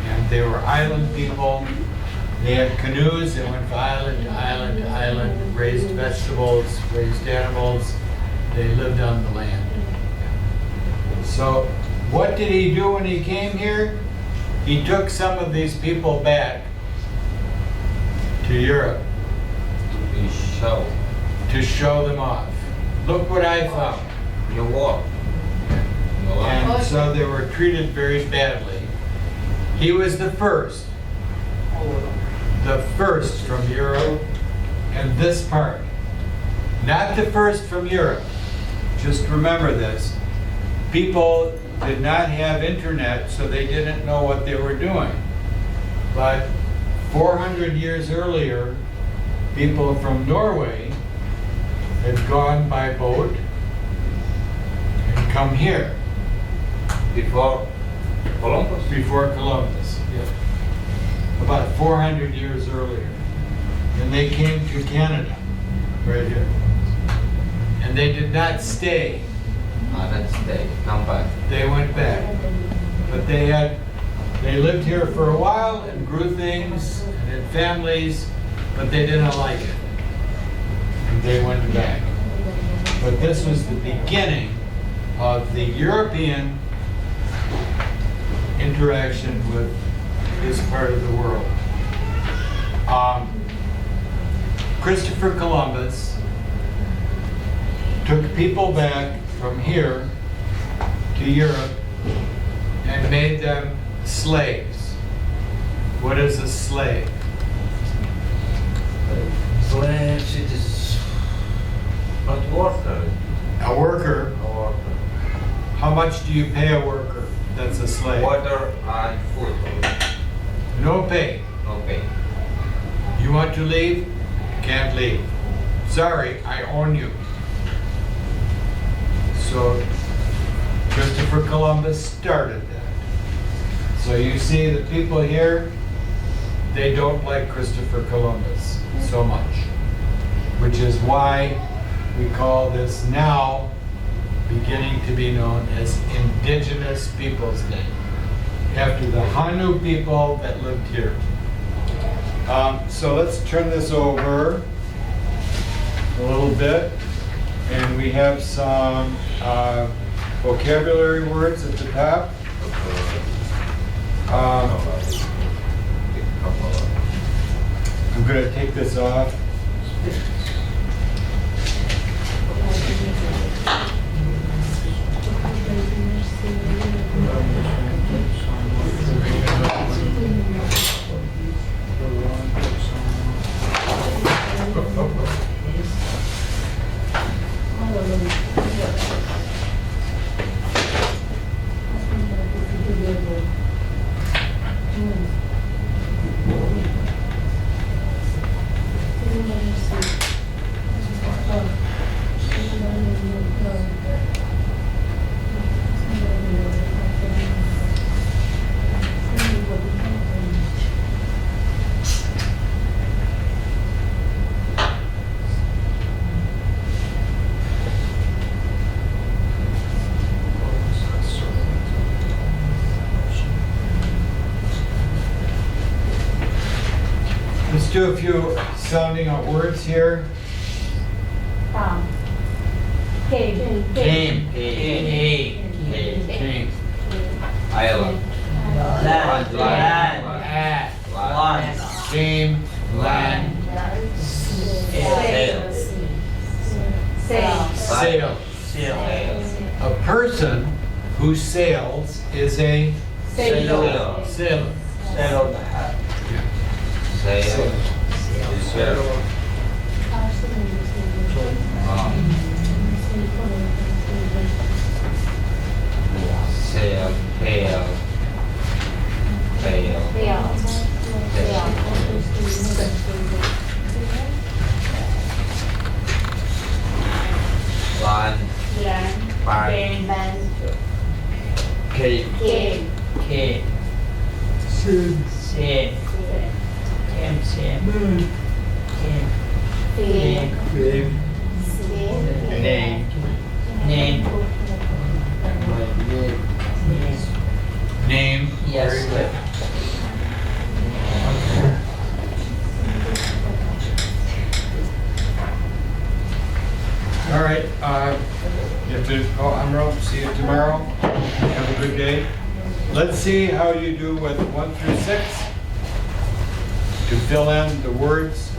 And they were island people. They had canoes that went from island to island to island, raised vegetables, raised animals. They lived on the land. So what did he do when he came here? He took some of these people back to Europe to show them off. Look what I found. Your war. And so they were treated very badly. He was the first from Europe and this part. Not the first from Europe. Just remember this. People did not have internet, so they didn't know what they were doing. But 400 years earlier, people from Norway had gone by boat and come here. Before Columbus? Before Columbus, yeah. About 400 years earlier. And they came to Canada, right here. And they did not stay. That's they come back. They went back. But they lived here for a while and grew things and had families, but they didn't like it. And they went back. But this was the beginning of the European interaction with this part of the world. Christopher Columbus took people back from here to Europe and made them slaves. What is a slave? Slaves, it is not worker. A worker. A worker. How much do you pay a worker that's a slave? Water and food. No pay. No pay. You want to leave? Can't leave. Sorry, I own you. So Christopher Columbus started that. So you see the people here, they don't like Christopher Columbus so much, which is why we call this now beginning to be known as Indigenous Peoples Day, after the Hanu people that lived here. So let's turn this over a little bit, and we have some vocabulary words at the top. I'm going to take this off. Let's do a few sounding out words here. Come. Came. Came. Came. Island. Land. Land. Land. Came. Land. Sail. Sail. Sail. Sail. A person who sails is a Sailor. sailor. Sailor. Sail. Sail. Sail. Fail. Fail. Land. Fine. Came. Came. Same. Came. Same. Came. Name. Name. Name. Yes. Very good. All right. You have to go, Hamtramck. See you tomorrow. Have a good day. Let's see how you do with 1 through 6 to fill in the words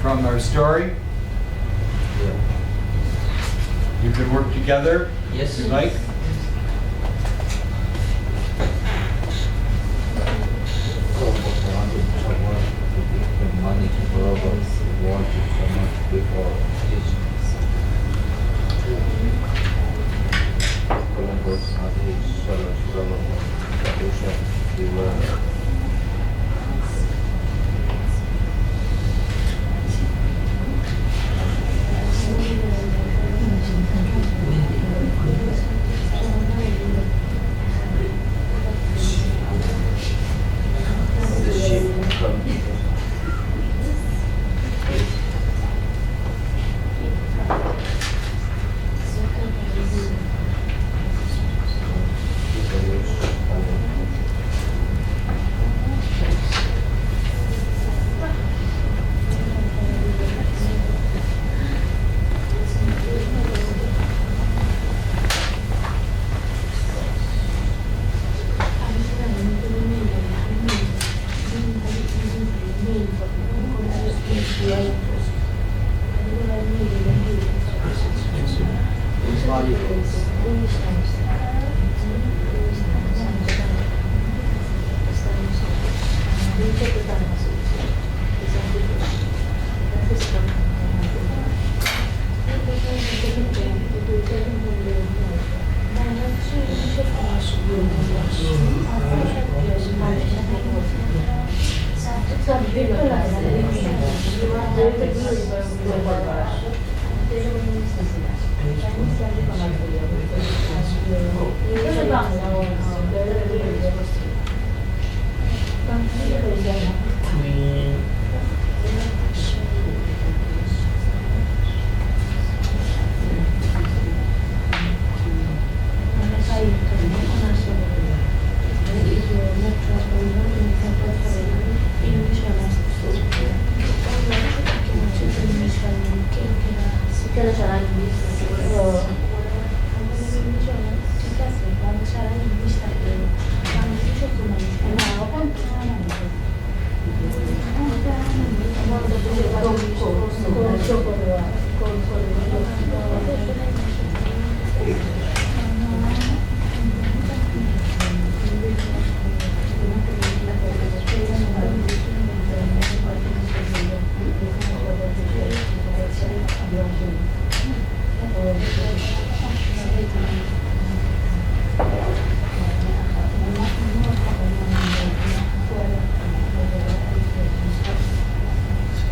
from our story. You can work together Yes. if you like. Money to borrow, want so much before Columbus had his solo struggle with the world. The ship comes.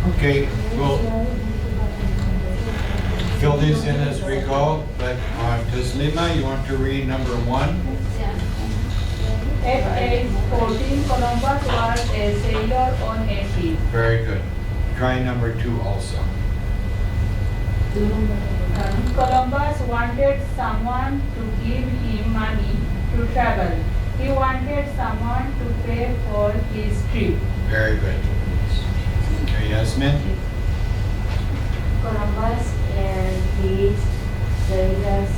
Okay, we'll fill these in as we go, but does Lima, you want to read number 1? At age 14, Columbus was a sailor on a ship. Very good. Try number 2 also. Columbus wanted someone to give him money to travel. He wanted someone to pay for his trip. Very good. Yasmin? Columbus and his sailors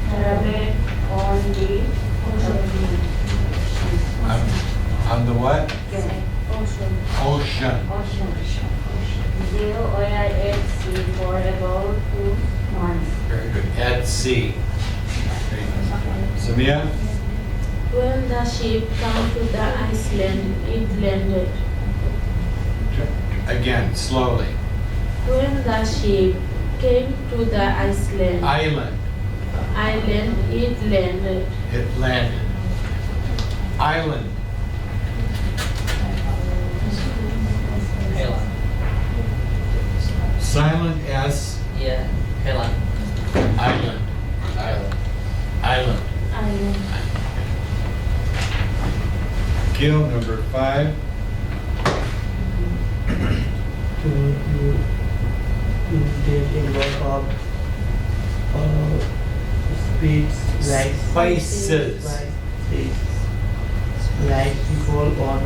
traveled on the On the what? ocean. Ocean. They were at sea for about 2 months. Very good. At sea. Very good. Samia? When the ship came to the island, it landed. Again, slowly. When the ship came to the island, Island. it landed. It landed. Island. Helen. Silent S. Yeah, Helen. Island. Island. Island. Kill number 5. To you take a lot of sweets like Spices. spices, like people on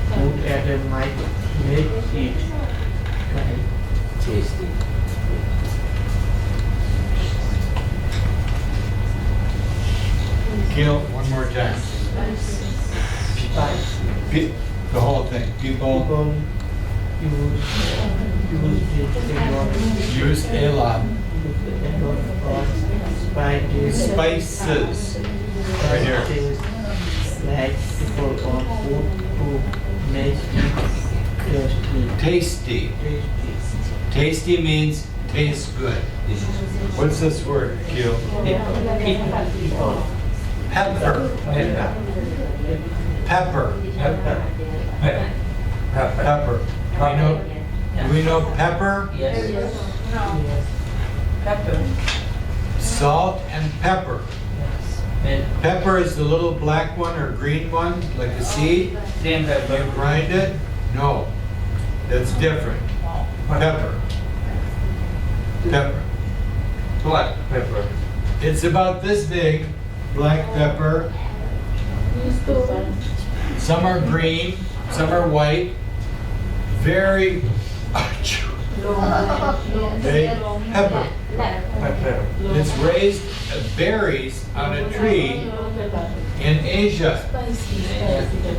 food at a might make it like Tasty. Kill one more time. spice. The whole thing. People People use a lot of spices. spices. Right here. Spices like people on food to make it tasty. Tasty. Tasty means tastes good. This is What's this word? Kill. People. Pepper. Pepper. Pepper. Do we know pepper? Yes. Yes. Pepper. Salt and pepper. And Pepper is the little black one or green one, like a seed. green You pepper. grind it? No. That's different. Pepper. Pepper. black pepper. It's about this big, black pepper. Some are green, some are white. Very, okay, pepper. Pepper. It's raised berries on a tree in Asia.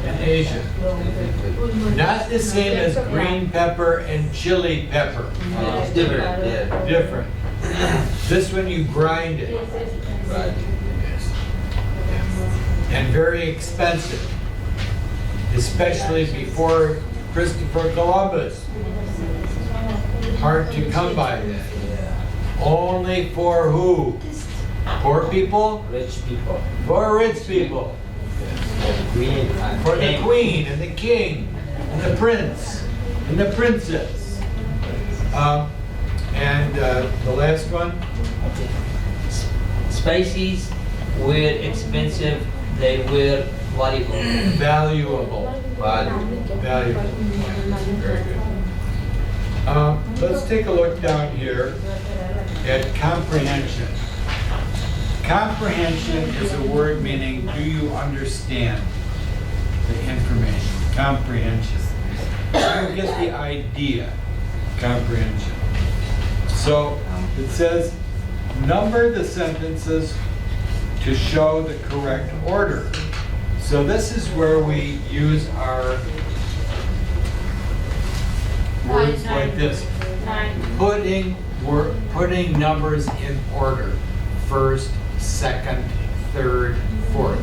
In Asia. Not the same as green pepper and chili pepper. It's different. Yeah. Different. This one you grind it. Right. Yes. And very expensive, especially before Christopher Columbus. Hard to come by that. Only for who? Poor people? Rich people. For rich people. Green. For the queen and the king and the prince and the princess. The last one? Okay. Spices were expensive. They were valuable. Valuable. Valuable. Very good. Let's take a look down here at comprehension. Comprehension is a word meaning, do you understand the information? Comprehension. Do you get the idea? Comprehension. So it says, number the sentences to show the correct order. So this is where we use our words like this. Putting numbers in order. First, second, third, fourth.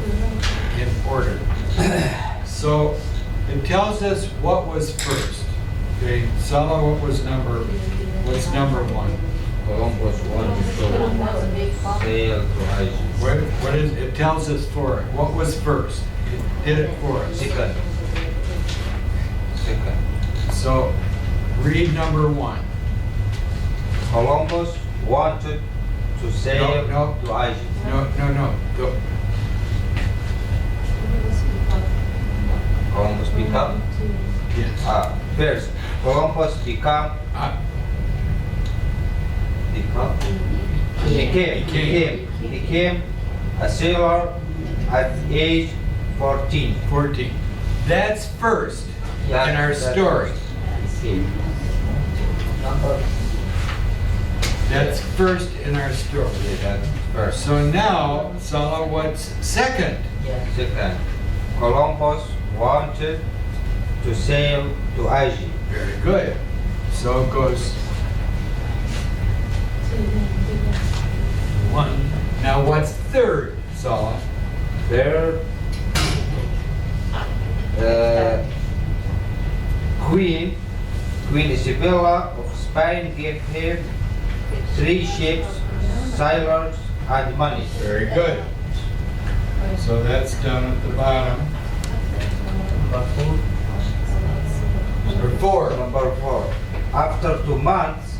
In order. So it tells us what was first. Okay, Sala, what's number 1? Columbus wanted to sail to Asia. What is it? Tells us for it. What was first? It did it for us. Second. So read number 1. Columbus wanted to sail No. to Asia. No. Go. Columbus become. Yes. First, Columbus became a sailor at age 14. 14. That's first in our story. Number That's first in our story. That's first. So now, Sala, what's second? yeah. Second, Columbus wanted to sail to Asia. Very good. So it goes one. Now what's third, Sala? Third, Queen Isabella of Spain gave him 3 ships, sailors, and money. Very good. So that's down at the bottom. Number 4. Number 4. After 2 months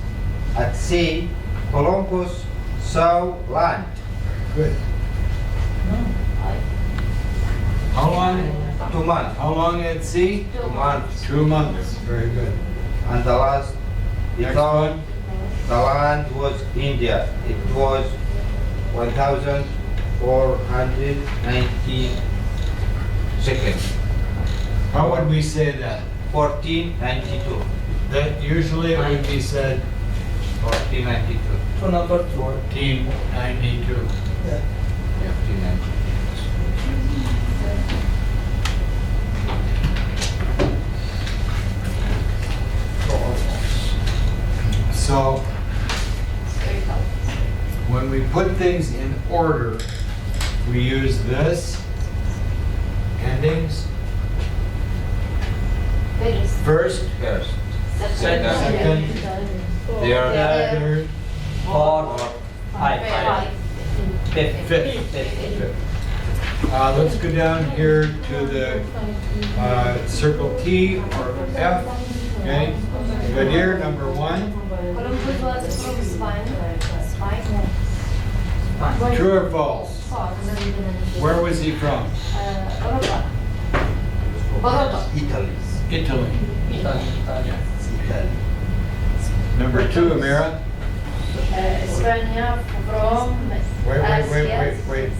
at sea, Columbus saw land. Good. How long? 2 months. How long at sea? 2 months. 2 months. Very good. And the last, he Next thought one. the land was India. It was 1,490 seconds. How would we say that? 1492. That usually it would be said 1492. To number 2. 1492. 1492. So when we put things in order, we use this endings. First, First. second, There. third, 4, 5, 5, 5. fifth. Let's go down here to the circle T or F. Okay, good here, number 1. Columbus was from Spain. True or false? Where was he from? Italy. Italy. Italy. Italy. Number 2, Amira. España from Wait.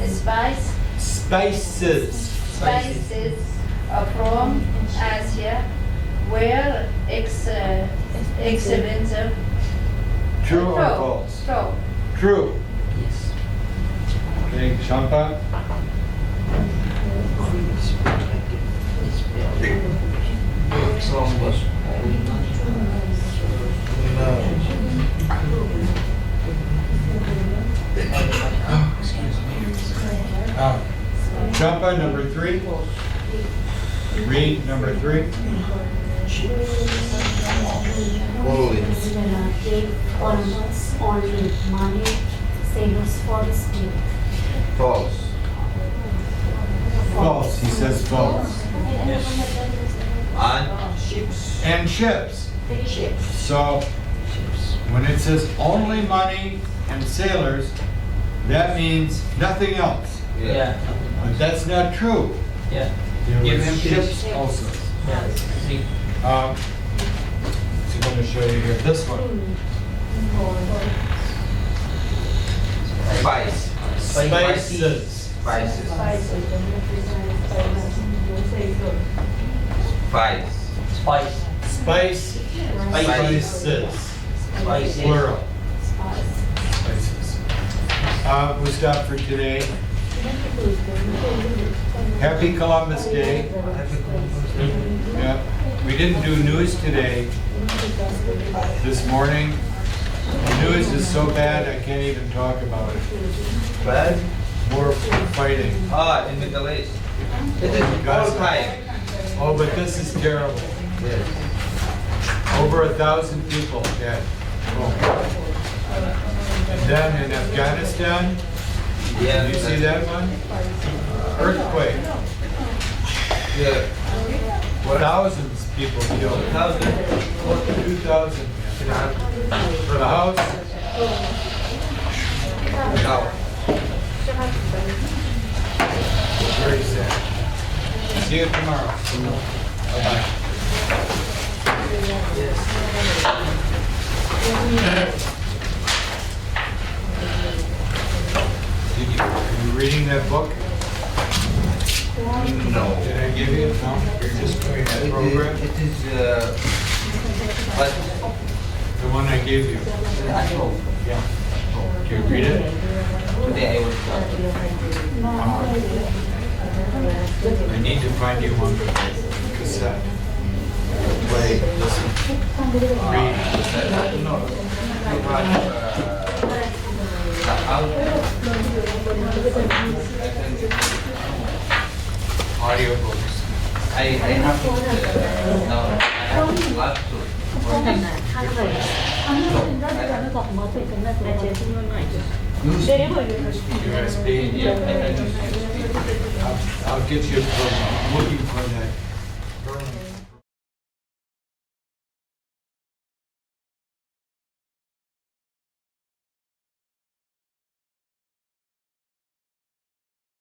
Spices Spices. from Asia were expensive. True or false? True. True. Yes. Okay, Champa. Columbus. Champa, number 3. Read number 3. Only. Gave Columbus only money, sailors for his trip. False. False. He says false. And ships. And ships. Ships. So when it says only money and sailors, that means nothing else. Yeah. But that's not true. Yeah. There Give were him ships three. also. Yeah. 3. So I'm going to show you here this one. Spice. Spices. Spices. Spice. Spice. Spice. Spices. Spices. Plural. Spices. We stop for today. Happy Columbus Day. Yeah. We didn't do news today. This morning. The news is so bad I can't even talk about it. Bad? More fighting. In Middle East. It is all time. Oh, but this is terrible. Yes. Over 1,000 people dead. Oh. And then in Afghanistan, Yeah. did you see that one? Earthquake. Yeah. Thousands of people killed. 2,000. For the house, Now. very sad. See you tomorrow. Bye-bye. Are you reading that book? No. Did I give you? No? You're just doing that program? It is But The one I gave you. at home, Yeah. Can you read it? today I will start. I need to find you one cassette. Play, listen, read. No, you have the Audiobooks. I have no, I have lots to. USB. Yeah, I can use I'll get you, I'm looking for that.